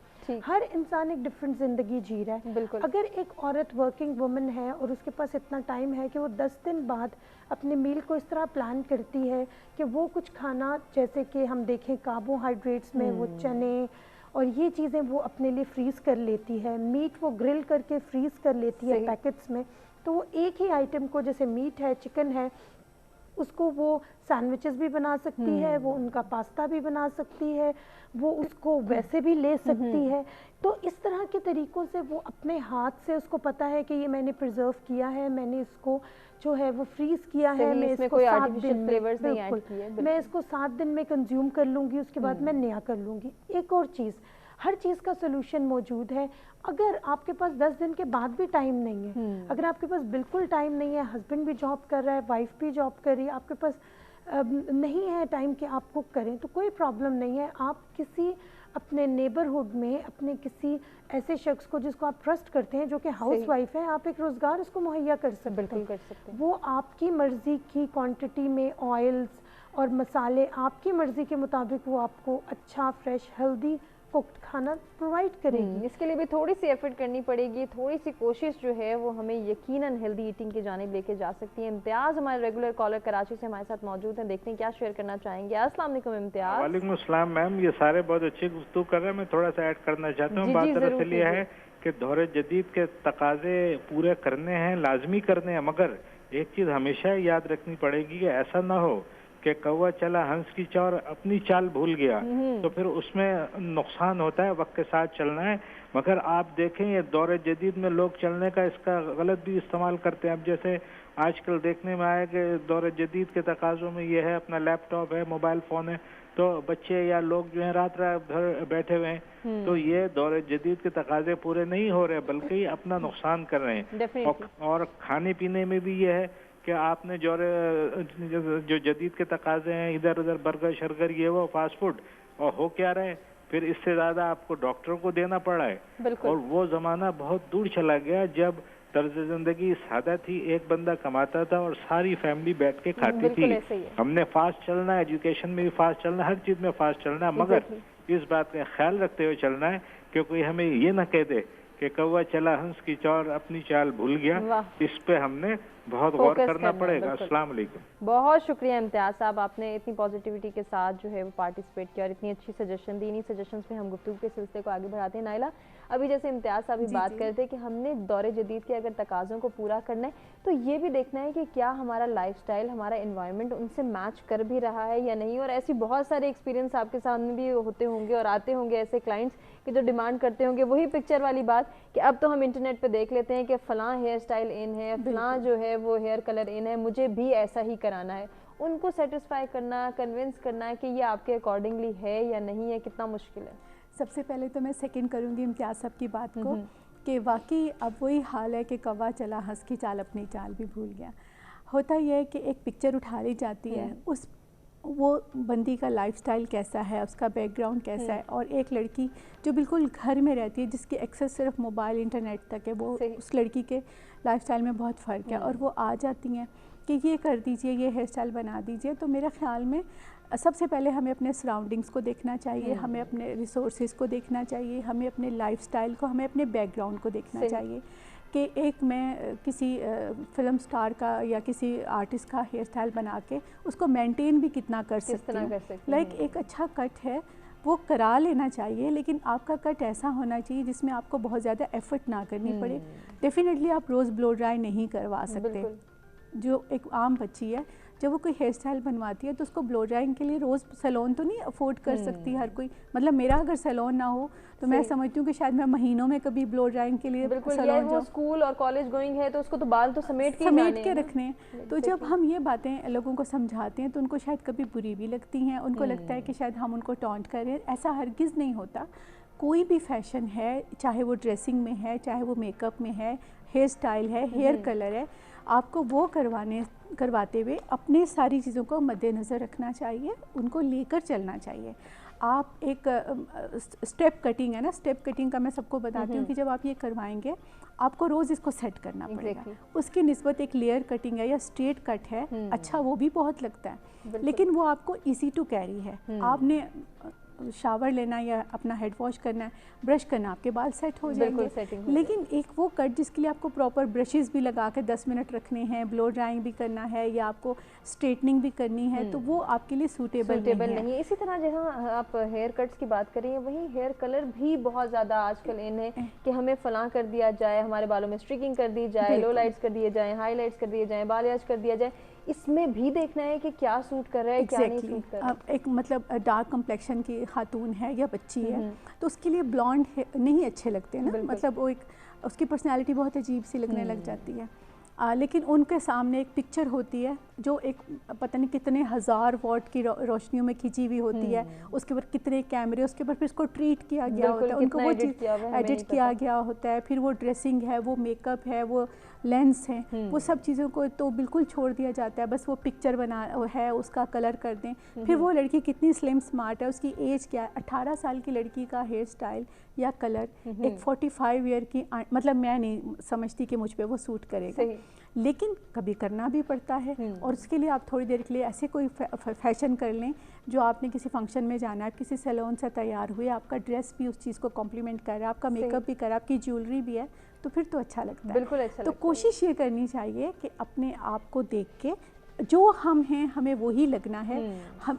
हर इंसान एक डिफरेंट ज़िंदगी जी रहा है। बिल्कुल। अगर एक औरत वर्किंग वुमन है और उसके पास इतना टाइम है कि वो 10 दिन बाद अपने मील को इस तरह प्लान करती है कि वो कुछ खाना, जैसे कि हम देखें कार्बोहाइड्रेट्स में वो चने और ये चीज़ें वो अपने लिए फ्रीज़ कर लेती है, मीट वो ग्रिल करके फ्रीज़ कर लेती है पैकेट्स में, तो वो एक ही आइटम को, जैसे मीट है, चिकन है, उसको वो सैंडविचेस भी बना सकती है, वो उनका पास्ता भी बना सकती है, वो उसको वैसे भी ले सकती है। तो इस तरह के तरीक़ों से वो अपने हाथ से, उसको पता है कि ये मैंने प्रिजर्व किया है, मैंने इसको जो है वो फ्रीज़ किया है, मैं इसको 7 दिन में, बिल्कुल, मैं इसको 7 दिन में कंज्यूम कर लूँगी, उसके बाद मैं नया कर लूँगी। एक और चीज़, हर चीज़ का सोल्यूशन मौजूद है। अगर आपके पास 10 दिन के बाद भी टाइम नहीं है, अगर आपके पास बिल्कुल टाइम नहीं है, हस्बैंड भी जॉब कर रहा है, वाइफ भी जॉब कर रही है, आपके पास नहीं है टाइम कि आप कुक करें, तो कोई प्रॉब्लम नहीं है। आप किसी अपने नेबरहुड में अपने किसी ऐसे शख्स को जिसको आप ट्रस्ट करते हैं, जो कि हाउस वाइफ है, आप एक रोज़गार उसको मुहैया कर सकते हैं। वो आपकी मर्ज़ी की क्वांटिटी में ऑयल्स और मसाले, आपकी मर्ज़ी के मुताबिक वो आपको अच्छा फ्रेश हेल्दी कुक्ड खाना प्रोवाइड करेगी। इसके लिए भी थोड़ी सी एफर्ट करनी पड़ेगी, थोड़ी सी कोशिश जो है वो हमें यकीनन हेल्दी ईटिंग की जानिब लेके जा सकती है। इम्तियाज़ हमारे रेगुलर कॉलर कराची से हमारे साथ मौजूद हैं, देखते हैं क्या शेयर करना चाहेंगे। अस्सलाम वालेकुम इम्तियाज़। वालेकुम अस्सलाम मैम, ये सारे बहुत अच्छी गुफ्तगू कर रहे हैं, मैं थोड़ा सा ऐड करना चाहता हूँ। बात दरअसल ये है कि दौरे जदीद के तकाजे पूरे करने हैं, लाजमी करने हैं, मगर एक चीज़ हमेशा याद रखनी पड़ेगी कि ऐसा ना हो कि कौवा चला हंस की चाल अपनी चाल भूल गया, तो फिर उसमें नुकसान होता है। वक्त के साथ चलना है, मगर आप देखें ये दौरे जदीद में लोग चलने का इसका गलत भी इस्तेमाल करते हैं। अब जैसे आजकल देखने में आया कि दौरे जदीद के तकाज़ों में ये है, अपना लैपटॉप है, मोबाइल फ़ोन है, तो बच्चे या लोग जो हैं रात रात घर बैठे हुए हैं, तो ये दौरे जदीद के तकाजे पूरे नहीं हो रहे बल्कि अपना नुकसान कर रहे हैं। और खाने पीने में भी ये है कि आपने जो जदीद के तकाजे हैं, इधर उधर बर्गर शर्गर ये वो फास्ट फूड, और हो क्या रहे, फिर इससे ज़्यादा आपको डॉक्टरों को देना पड़ा है। और वो ज़माना बहुत दूर चला गया जब तर्ज ज़िंदगी सादा थी, एक बंदा कमाता था और सारी फैमिली बैठ के खाती थी। हमने फास्ट चलना है, एजुकेशन में भी फास्ट चलना है, हर चीज़ में फास्ट चलना है, मगर इस बात का ख्याल रखते हुए चलना है कि कोई हमें ये ना कह दे कि कौवा चला हंस की चाल अपनी चाल भूल गया। इस पे हमने बहुत गौर करना पड़ेगा। अस्सलाम वालेकुम। बहुत शुक्रिया इम्तियाज़ साहब, आपने इतनी पॉजिटिविटी के साथ जो है वो पार्टिसिपेट किया और इतनी अच्छी सजेशन दी। इन्हीं सजेशंस पे हम गुफ्तगू के सिलसिले को आगे बढ़ाते हैं। नाइला, अभी जैसे इम्तियाज़ साहब भी बात करते हैं कि हमने दौरे जदीद के अगर तकाज़ों को पूरा करना है तो ये भी देखना है कि क्या हमारा लाइफस्टाइल, हमारा एनवायरनमेंट उनसे मैच कर भी रहा है या नहीं। और ऐसी बहुत सारे एक्सपीरियंस आपके सामने भी होते होंगे और आते होंगे ऐसे क्लाइंट्स कि जो डिमांड करते होंगे वही पिक्चर वाली बात कि अब तो हम इंटरनेट पे देख लेते हैं कि फ़लाँ हेयर स्टाइल इन है, फ़लाँ जो है वो हेयर कलर इन है, मुझे भी ऐसा ही कराना है। उनको सेटिस्फाई करना, कन्विंस करना है कि ये आपके अकॉर्डिंगली है या नहीं है, कितना मुश्किल है। सबसे पहले तो मैं सेकंड करूँगी इम्तियाज़ साहब की बात को कि वाकई अब वही हाल है कि कौवा चला हंस की चाल अपनी चाल भी भूल गया। होता यह है कि एक पिक्चर उठा ली जाती है, उस वो बंदी का लाइफस्टाइल कैसा है, उसका बैकग्राउंड कैसा है, और एक लड़की जो बिल्कुल घर में रहती है जिसकी एक्सेस सिर्फ मोबाइल इंटरनेट तक है, वो उस लड़की के लाइफस्टाइल में बहुत फ़र्क है। और वो आ जाती हैं कि ये कर दीजिए, ये हेयर स्टाइल बना दीजिए। तो मेरे ख़्याल में सबसे पहले हमें अपने सराउंडिंग्स को देखना चाहिए, हमें अपने रिसोर्सेज को देखना चाहिए, हमें अपने लाइफस्टाइल को, हमें अपने बैकग्राउंड को देखना चाहिए कि एक मैं किसी फिल्म स्टार का या किसी आर्टिस्ट का हेयर स्टाइल बना के उसको मेंटेन भी कितना कर सकती हूँ। लाइक एक अच्छा कट है वो करा लेना चाहिए, लेकिन आपका कट ऐसा होना चाहिए जिसमें आपको बहुत ज़्यादा एफर्ट ना करनी पड़े। डेफिनेटली आप रोज़ ब्लो ड्राई नहीं करवा सकते। जो एक आम बच्ची है जब वो कोई हेयर स्टाइल बनवाती है तो उसको ब्लो ड्राइंग के लिए रोज़ सैलून तो नहीं अफोर्ड कर सकती हर कोई। मतलब मेरा अगर सैलून ना हो तो मैं समझती हूँ कि शायद मैं महीनों में कभी ब्लो ड्राइंग के लिए सैलून वो स्कूल और कॉलेज गोइंग है तो उसको तो बाल तो समेट के रखने हैं। तो जब हम ये बातें लोगों को समझाते हैं तो उनको शायद कभी बुरी भी लगती हैं, उनको लगता है कि शायद हम उनको टॉन्ट कर रहे हैं। ऐसा हरगिज़ नहीं होता। कोई भी फैशन है, चाहे वो ड्रेसिंग में है, चाहे वो मेकअप में है, हेयर स्टाइल है, हेयर कलर है, आपको वो करवाते हुए अपने सारी चीज़ों को मद्देनज़र रखना चाहिए, उनको लेकर चलना चाहिए। आप एक स्टेप कटिंग है ना, स्टेप कटिंग का मैं सबको बताती हूँ कि जब आप ये करवाएंगे आपको रोज़ इसको सेट करना पड़ेगा। उसकी निस्बत एक लेयर कटिंग है या स्ट्रेट कट है, अच्छा वो भी बहुत लगता है, लेकिन वो आपको इजी टू कैरी है। आपने शावर लेना या अपना हेड वॉश करना है, ब्रश करना, आपके बाल सेट हो जाएंगे। लेकिन एक वो कट जिसके लिए आपको प्रॉपर ब्रशेस भी लगा के 10 मिनट रखने हैं, ब्लो ड्राइंग भी करना है या आपको स्ट्रेटनिंग भी करनी है, तो वो आपके लिए सूटेबल नहीं है। इसी तरह जहाँ आप हेयर कट्स की बात करें, वहीं हेयर कलर भी बहुत ज़्यादा आजकल इन है कि हमें फलां कर दिया जाए, हमारे बालों में स्ट्रिकिंग कर दी जाए, लो लाइट्स कर दिए जाए, हाईलाइट्स कर दिए जाए, बालियाज कर दिया जाए। इसमें भी देखना है कि क्या सूट कर रहा है, क्या नहीं सूट कर रहा है। एक मतलब डार्क कम्प्लेक्शन की खातून है या बच्ची है तो उसके लिए ब्लॉन्ड नहीं अच्छे लगते ना, मतलब वो एक उसकी पर्सनालिटी बहुत अजीब सी लगने लग जाती है। लेकिन उनके सामने एक पिक्चर होती है जो एक पता नहीं कितने हज़ार वॉट की रोशनियों में खींची हुई होती है, उसके ऊपर कितने कैमरे, उसके ऊपर फिर इसको ट्रीट किया गया होता है, उनको वो चीज़ एडिट किया गया होता है, फिर वो ड्रेसिंग है, वो मेकअप है, वो लेंस है, वो सब चीज़ों को तो बिल्कुल छोड़ दिया जाता है। बस वो पिक्चर बना है, उसका कलर कर दें। फिर वो लड़की कितनी स्लिम स्मार्ट है, उसकी एज क्या है, 18 साल की लड़की का हेयर स्टाइल या कलर एक 45 ईयर की, मतलब मैं नहीं समझती कि मुझ पे वो सूट करेगा, लेकिन कभी करना भी पड़ता है। और उसके लिए आप थोड़ी देर के लिए ऐसे कोई फैशन कर लें जो आपने किसी फंक्शन में जाना है, किसी सैलून से तैयार हुए, आपका ड्रेस भी उस चीज़ को कॉम्प्लीमेंट कर रहा है, आपका मेकअप भी कर रहा है, आपकी ज्वेलरी भी है, तो फिर तो अच्छा लगता है। बिल्कुल अच्छा तो कोशिश ये करनी चाहिए कि अपने आप को देख के जो हम हैं हमें वही लगना है।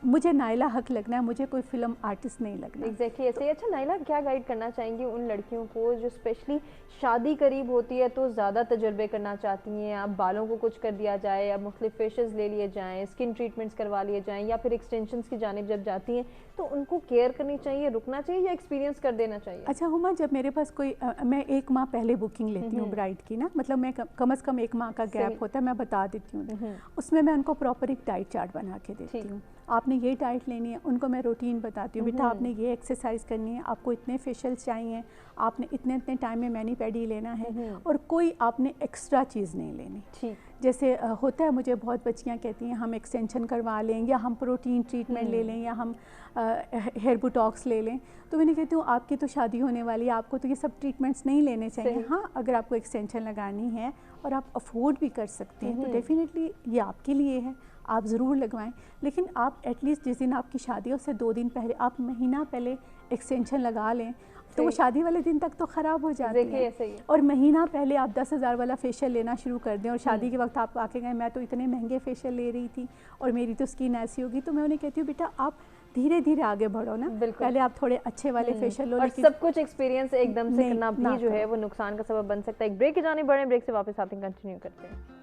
मुझे नाइला हक लगना है, मुझे कोई फिल्म आर्टिस्ट नहीं लगना। एग्जैक्टली ऐसे। अच्छा नाइला, क्या गाइड करना चाहेंगी उन लड़कियों को जो स्पेशली शादी करीब होती है तो ज़्यादा तजर्बे करना चाहती हैं, अब बालों को कुछ कर दिया जाए या मुख्तलिफ फेशियल्स ले लिए जाएँ, स्किन ट्रीटमेंट्स करवा लिए जाएँ, या फिर एक्सटेंशंस की जानिब जब जाती हैं तो उनको केयर करनी चाहिए, रुकना चाहिए या एक्सपीरियंस कर देना चाहिए? अच्छा हुमा, जब मेरे पास कोई मैं 1 माह पहले बुकिंग लेती हूँ ब्राइड की ना, मतलब मैं कम से कम 1 माह का गैप होता है, मैं बता देती हूँ। उसमें मैं उनको प्रॉपर एक डाइट चार्ट बना के देती हूँ। आपने ये डाइट लेनी है, उनको मैं रूटीन बताती हूँ, बेटा आपने ये एक्सरसाइज करनी है, आपको इतने फेशियल्स चाहिए, आपने इतने इतने टाइम में मैनी पैडी लेना है, और कोई आपने एक्स्ट्रा चीज़ नहीं लेनी। जैसे होता है, मुझे बहुत बच्चियाँ कहती हैं हम एक्सटेंशन करवा लें या हम प्रोटीन ट्रीटमेंट ले लें या हम हेयर बोटॉक्स ले लें, तो मैंने कहती हूँ आपकी तो शादी होने वाली है, आपको तो ये सब ट्रीटमेंट्स नहीं लेने चाहिए। हाँ, अगर आपको एक्सटेंशन लगानी है और आप अफोर्ड भी कर सकते हैं तो डेफिनेटली ये आपके लिए है, आप ज़रूर लगवाएं। लेकिन आप एटलीस्ट जिस दिन आपकी शादी है उससे 2 दिन पहले, आप महीना पहले एक्सटेंशन लगा लें, तो वो शादी वाले दिन तक तो ख़राब हो जाती है। और महीना पहले आप 10,000 वाला फेशियल लेना शुरू कर दें और शादी के वक्त आप आके गए मैं तो इतने महंगे फेशियल ले रही थी और मेरी तो स्किन ऐसी होगी, तो मैं उन्हें कहती हूँ बेटा आप धीरे धीरे आगे बढ़ो ना, पहले आप थोड़े अच्छे वाले फेशियल लो। और सब कुछ एक्सपीरियंस एकदम से करना भी जो है वो नुकसान का सबब बन सकता है। एक ब्रेक की जाने बढ़े, ब्रेक से वापस आते हैं, कंटिन्यू करते हैं।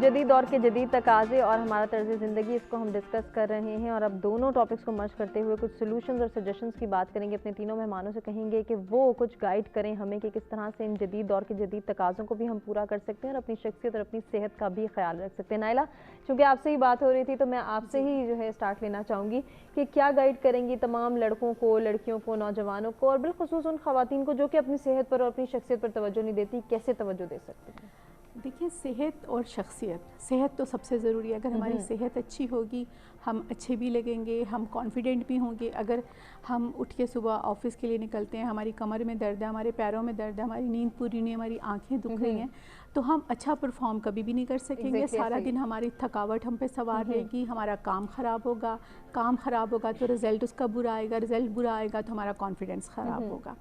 जदीद दौर के जदीद तकाज़े और हमारा तर्ज़ ज़िंदगी, इसको हम डिस्कस कर रहे हैं और अब दोनों टॉपिक्स को मर्ज करते हुए कुछ सोल्यूशंस और सजेशंस की बात करेंगे। अपने तीनों मेहमानों से कहेंगे कि वो कुछ गाइड करें हमें कि किस तरह से इन जदीद दौर के जदीद तकाज़ों को भी हम पूरा कर सकते हैं और अपनी शख्सियत और अपनी सेहत का भी ख्याल रख सकते हैं। नाइला, चूँकि आपसे ही बात हो रही थी तो मैं आपसे ही जो है स्टार्ट लेना चाहूँगी कि क्या गाइड करेंगी तमाम लड़कों को, लड़कियों को, नौजवानों को और बिलखुसूस उन ख़वातीन को जो कि अपनी सेहत पर और अपनी शख्सियत पर तवज्जो नहीं देती, कैसे तवज्जो दे सकते हैं? देखिए, सेहत और शख्सियत, सेहत तो सबसे ज़रूरी है। अगर हमारी सेहत अच्छी होगी हम अच्छे भी लगेंगे, हम कॉन्फिडेंट भी होंगे। अगर हम उठ के सुबह ऑफिस के लिए निकलते हैं, हमारी कमर में दर्द है, हमारे पैरों में दर्द है, हमारी नींद पूरी नहीं, हमारी आंखें दुख रही हैं, तो हम अच्छा परफॉर्म कभी भी नहीं कर सकेंगे। सारा दिन हमारी थकावट हम पे सवार रहेगी, हमारा काम ख़राब होगा, काम ख़राब होगा तो रिज़ल्ट उसका बुरा आएगा, रिज़ल्ट बुरा आएगा तो हमारा कॉन्फिडेंस ख़राब होगा।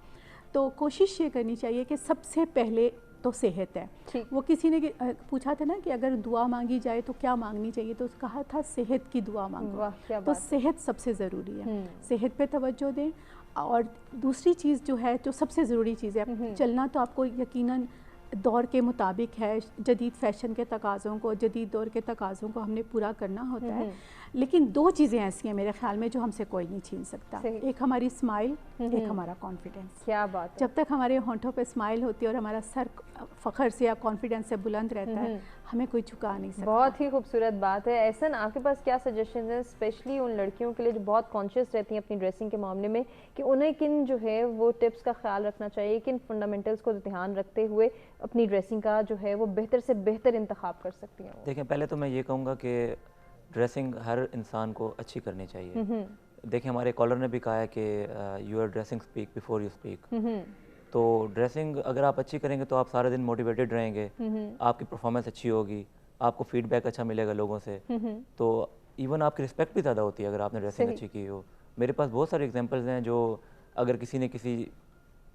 तो कोशिश ये करनी चाहिए कि सबसे पहले तो सेहत है। वो किसी ने पूछा था ना कि अगर दुआ मांगी जाए तो क्या मांगनी चाहिए, तो कहा था सेहत की दुआ मांगो। तो सेहत सबसे ज़रूरी है, सेहत पे तवज्जो दें। और दूसरी चीज़ जो है, जो सबसे ज़रूरी चीज़ है, चलना तो आपको यकीनन दौर के मुताबिक है, जदीद फ़ैशन के तकाज़ों को, जदीद दौर के तकाज़ों को हमने पूरा करना होता है। लेकिन दो चीज़ें ऐसी हैं मेरे ख्याल में जो हमसे कोई नहीं छीन सकता, एक हमारी स्माइल, एक हमारा कॉन्फिडेंस। क्या बात है। जब तक हमारे होंठों पे स्माइल होती है और हमारा सर फ़ख्र से या कॉन्फिडेंस से बुलंद रहता है, हमें कोई झुका नहीं सकता। बहुत ही खूबसूरत बात है। एहसन, आपके पास क्या सजेशन है स्पेशली उन लड़कियों के लिए जो बहुत कॉन्शियस रहती हैं अपनी ड्रेसिंग के मामले में, कि उन्हें किन जो है वो टिप्स का ख्याल रखना चाहिए, किन फंडामेंटल्स को ध्यान रखते हुए अपनी ड्रेसिंग का जो है वो बेहतर से बेहतर इंतखाब कर सकती हैं? देखें, पहले तो मैं ये कहूँगा कि ड्रेसिंग हर इंसान को अच्छी करनी चाहिए। देखिए, हमारे कॉलर ने भी कहा है कि your dressing speak before you speak. तो ड्रेसिंग अगर आप अच्छी करेंगे तो आप सारा दिन मोटिवेटेड रहेंगे, आपकी परफॉर्मेंस अच्छी होगी, आपको फीडबैक अच्छा मिलेगा लोगों से, तो इवन आपकी रिस्पेक्ट भी ज़्यादा होती है अगर आपने ड्रेसिंग अच्छी की हो। मेरे पास बहुत सारे एग्जांपल्स हैं जो अगर किसी ने किसी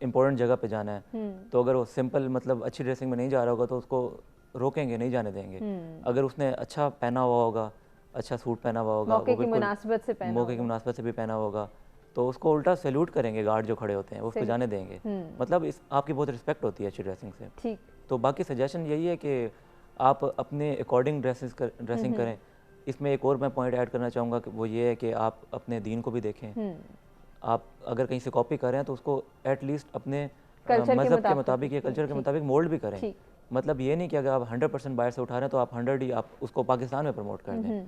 इंपॉर्टेंट जगह पे जाना है तो अगर वो सिंपल मतलब अच्छी ड्रेसिंग में नहीं जा रहा होगा तो उसको रोकेंगे, नहीं जाने देंगे। अगर उसने अच्छा पहना हुआ होगा, अच्छा सूट पहना हुआ होगा, मौके की मुनासिबत से भी पहना होगा, तो उसको उल्टा सैल्यूट करेंगे गार्ड जो खड़े होते हैं, उसको जाने देंगे। मतलब इस आपकी बहुत रिस्पेक्ट होती है अच्छी ड्रेसिंग से। ठीक। तो बाकी सजेशन यही है कि आप अपने अकॉर्डिंग ड्रेसिंग करें। इसमें एक और मैं पॉइंट ऐड करना चाहूँगा कि वो ये है कि आप अपने दीन को भी देखें। आप अगर कहीं से कॉपी कर रहे हैं तो उसको एटलीस्ट अपने मज़हब के मुताबिक या कल्चर के मुताबिक मोल्ड भी करें। मतलब ये नहीं कि अगर आप 100% बाहर से उठा रहे हैं तो आप 100 ही आप उसको पाकिस्तान में प्रमोट कर दें।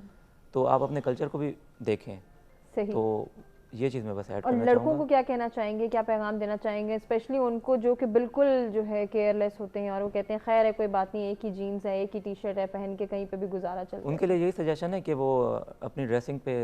तो आप अपने कल्चर को भी देखें। सही। तो ये चीज़ मैं बस ऐड और करना लड़कों चाहूँगा। को क्या कहना चाहेंगे, क्या पैगाम देना चाहेंगे स्पेशली उनको जो कि बिल्कुल जो है केयरलेस होते हैं और वो कहते हैं खैर है कोई बात नहीं, एक ही जीन्स है, एक ही टी शर्ट है, पहन के कहीं पे भी गुजारा चलता है? उनके लिए यही सजेशन है कि वो अपनी ड्रेसिंग पे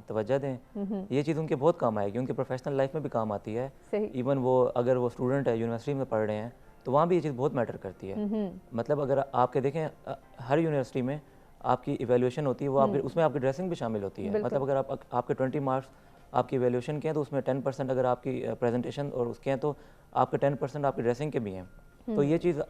तवज्जो दें। ये चीज़ उनके बहुत काम आएगी, उनके प्रोफेशनल लाइफ में भी काम आती है। इवन वो अगर वो स्टूडेंट है, यूनिवर्सिटी में पढ़ रहे हैं, तो वहाँ भी ये चीज़ बहुत मैटर करती है। मतलब अगर आपके देखें हर यूनिवर्सिटी में आपकी इवेल्यूशन होती है, वो आप उसमें आपकी ड्रेसिंग भी शामिल होती है। मतलब अगर आपके 20 मार्क्स आपकी इवेल्यूशन के हैं तो उसमें 10% अगर आपकी प्रेजेंटेशन और उसके हैं तो आपके 10% आपकी ड्रेसिंग के भी हैं। तो ये चीज़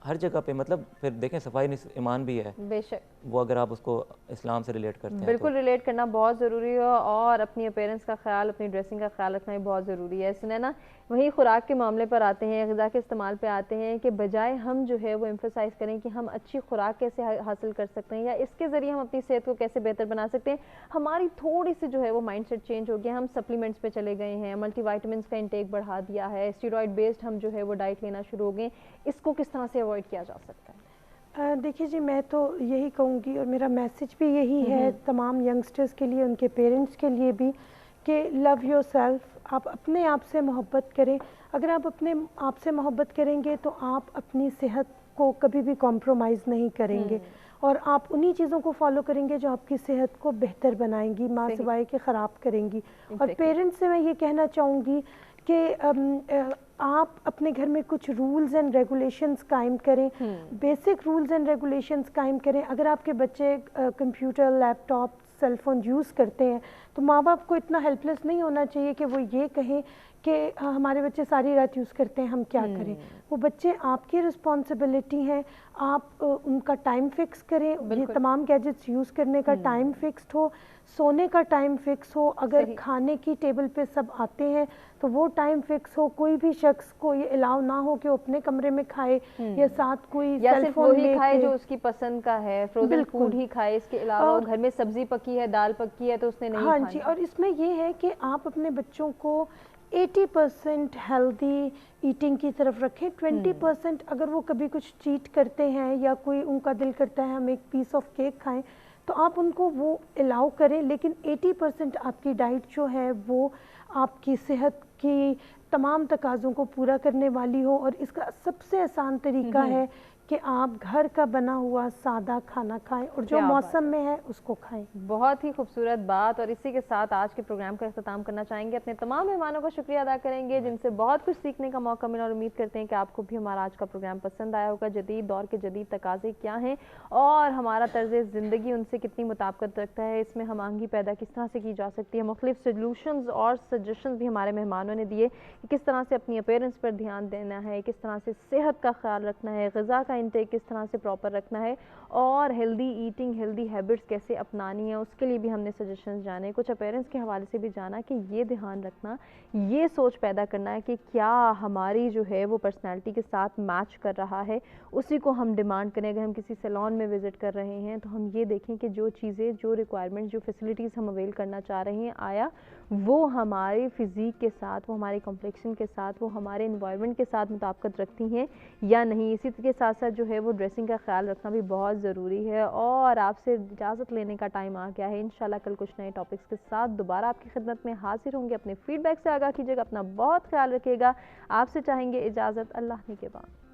हर जगह पे मतलब फिर देखें सफाई ईमान भी है, बेशक वो अगर आप उसको इस्लाम से रिलेट करते हैं बिल्कुल रिलेट करना बहुत ज़रूरी है और अपनी अपीयरेंस का ख्याल, अपनी ड्रेसिंग का ख्याल रखना भी बहुत ज़रूरी है। इसने ना वही खुराक के मामले पर आते हैं, ग़िज़ा के इस्तेमाल पे आते हैं कि बजाय हम जो है वो एम्फोसाइज़ करें कि हम अच्छी खुराक कैसे हासिल कर सकते हैं या इसके ज़रिए हम अपनी सेहत को कैसे बेहतर बना सकते हैं, हमारी थोड़ी सी जो है वो माइंडसेट चेंज हो गया। हम सप्लीमेंट्स पे चले गए हैं, मल्टीविटामिन्स का इंटेक बढ़ा दिया है, स्टेरॉइड बेस्ड हम जो है वो डाइट लेना शुरू हो गए। इसको किस तरह से अवॉइड किया जा सकता है? देखिए जी, मैं तो यही कहूँगी और मेरा मैसेज भी यही है तमाम यंगस्टर्स के लिए, उनके पेरेंट्स के लिए भी, कि लव योरसेल्फ। आप अपने आप से मोहब्बत करें। अगर आप अपने आप से मोहब्बत करेंगे तो आप अपनी सेहत को कभी भी कॉम्प्रोमाइज़ नहीं करेंगे और आप उन्हीं चीज़ों को फॉलो करेंगे जो आपकी सेहत को बेहतर बनाएंगी, माँ सिवाय के ख़राब करेंगी। और पेरेंट्स से मैं ये कहना चाहूँगी कि आप अपने घर में कुछ रूल्स एंड रेगुलेशंस कायम करें, बेसिक रूल्स एंड रेगुलेशंस कायम करें। अगर आपके बच्चे कंप्यूटर, लैपटॉप, सेलफोन यूज़ करते हैं तो माँ बाप को इतना हेल्पलेस नहीं होना चाहिए कि वो ये कहें कि हमारे बच्चे सारी रात यूज़ करते हैं, हम क्या करें। वो बच्चे आपकी रिस्पॉन्सिबिलिटी है, आप उनका टाइम फिक्स करें। ये तमाम गैजेट्स यूज़ करने का टाइम फिक्स्ड हो, सोने का टाइम फिक्स हो। अगर खाने की टेबल पे सब आते हैं तो वो टाइम फिक्स हो। कोई भी शख्स को ये अलाउ ना हो कि वो अपने कमरे में खाए या साथ कोई सेलफोन में खाए जो उसकी पसंद का है, फ्रोजन फूड ही खाए। इसके अलावा घर में सब्जी पकी है, दाल पकी है तो उसने नहीं खानी। हाँ जी, और इसमें ये है कि आप अपने बच्चों को 80% हेल्दी ईटिंग की तरफ रखें। 20% अगर वो कभी कुछ चीट करते हैं या कोई उनका दिल करता है हम एक पीस ऑफ केक खाएं तो आप उनको वो अलाउ करें, लेकिन 80% आपकी डाइट जो है वो आपकी सेहत की तमाम तकाज़ों को पूरा करने वाली हो। और इसका सबसे आसान तरीका है कि आप घर का बना हुआ सादा खाना खाएं और जो मौसम में है उसको खाएं। बहुत ही खूबसूरत बात, और इसी के साथ आज के प्रोग्राम का अख्ताम करना चाहेंगे। अपने तमाम मेहमानों का शुक्रिया अदा करेंगे जिनसे बहुत कुछ सीखने का मौका मिला, और उम्मीद करते हैं कि आपको भी हमारा आज का प्रोग्राम पसंद आया होगा। जदीद दौर के जदीद तकाजे क्या हैं और हमारा तर्ज ज़िंदगी उनसे कितनी मुताबिकत रखता है, इसमें हम आहंगी पैदा किस तरह से की जा सकती है। मुख्तलिफ सोल्यूशंस और सजेशंस भी हमारे मेहमानों ने दिए कि किस तरह से अपनी अपीयरेंस पर ध्यान देना है, किस तरह से सेहत का ख्याल रखना है, ग़िज़ा का इंटेक किस तरह से प्रॉपर रखना है, और हेल्दी ईटिंग, हेल्दी हैबिट्स कैसे अपनानी है, उसके लिए भी हमने सजेशंस जाने। कुछ अपीयरेंस के हवाले से भी जाना कि ये ध्यान रखना, ये सोच पैदा करना है कि क्या हमारी जो है वो पर्सनैलिटी के साथ मैच कर रहा है, उसी को हम डिमांड करें। अगर हम किसी सैलून में विज़िट कर रहे हैं तो हम ये देखें कि जो चीज़ें, जो रिक्वायरमेंट, जो फैसिलिटीज़ हम अवेल करना चाह रहे हैं, आया वो हमारे फिज़ीक के साथ, वो हमारे कॉम्प्लेक्शन के साथ, वो हमारे इन्वायरमेंट के साथ मुताबिकत रखती हैं या नहीं। इसी के साथ साथ जो है वो ड्रेसिंग का ख्याल रखना भी बहुत ज़रूरी है। और आपसे इजाज़त लेने का टाइम आ गया है। इंशाल्लाह कल कुछ नए टॉपिक्स के साथ दोबारा आपकी खिदमत में हाजिर होंगे। अपने फीडबैक से आगाह कीजिएगा, अपना बहुत ख्याल रखिएगा। आपसे चाहेंगे इजाज़त, अल्लाह ने के बाद।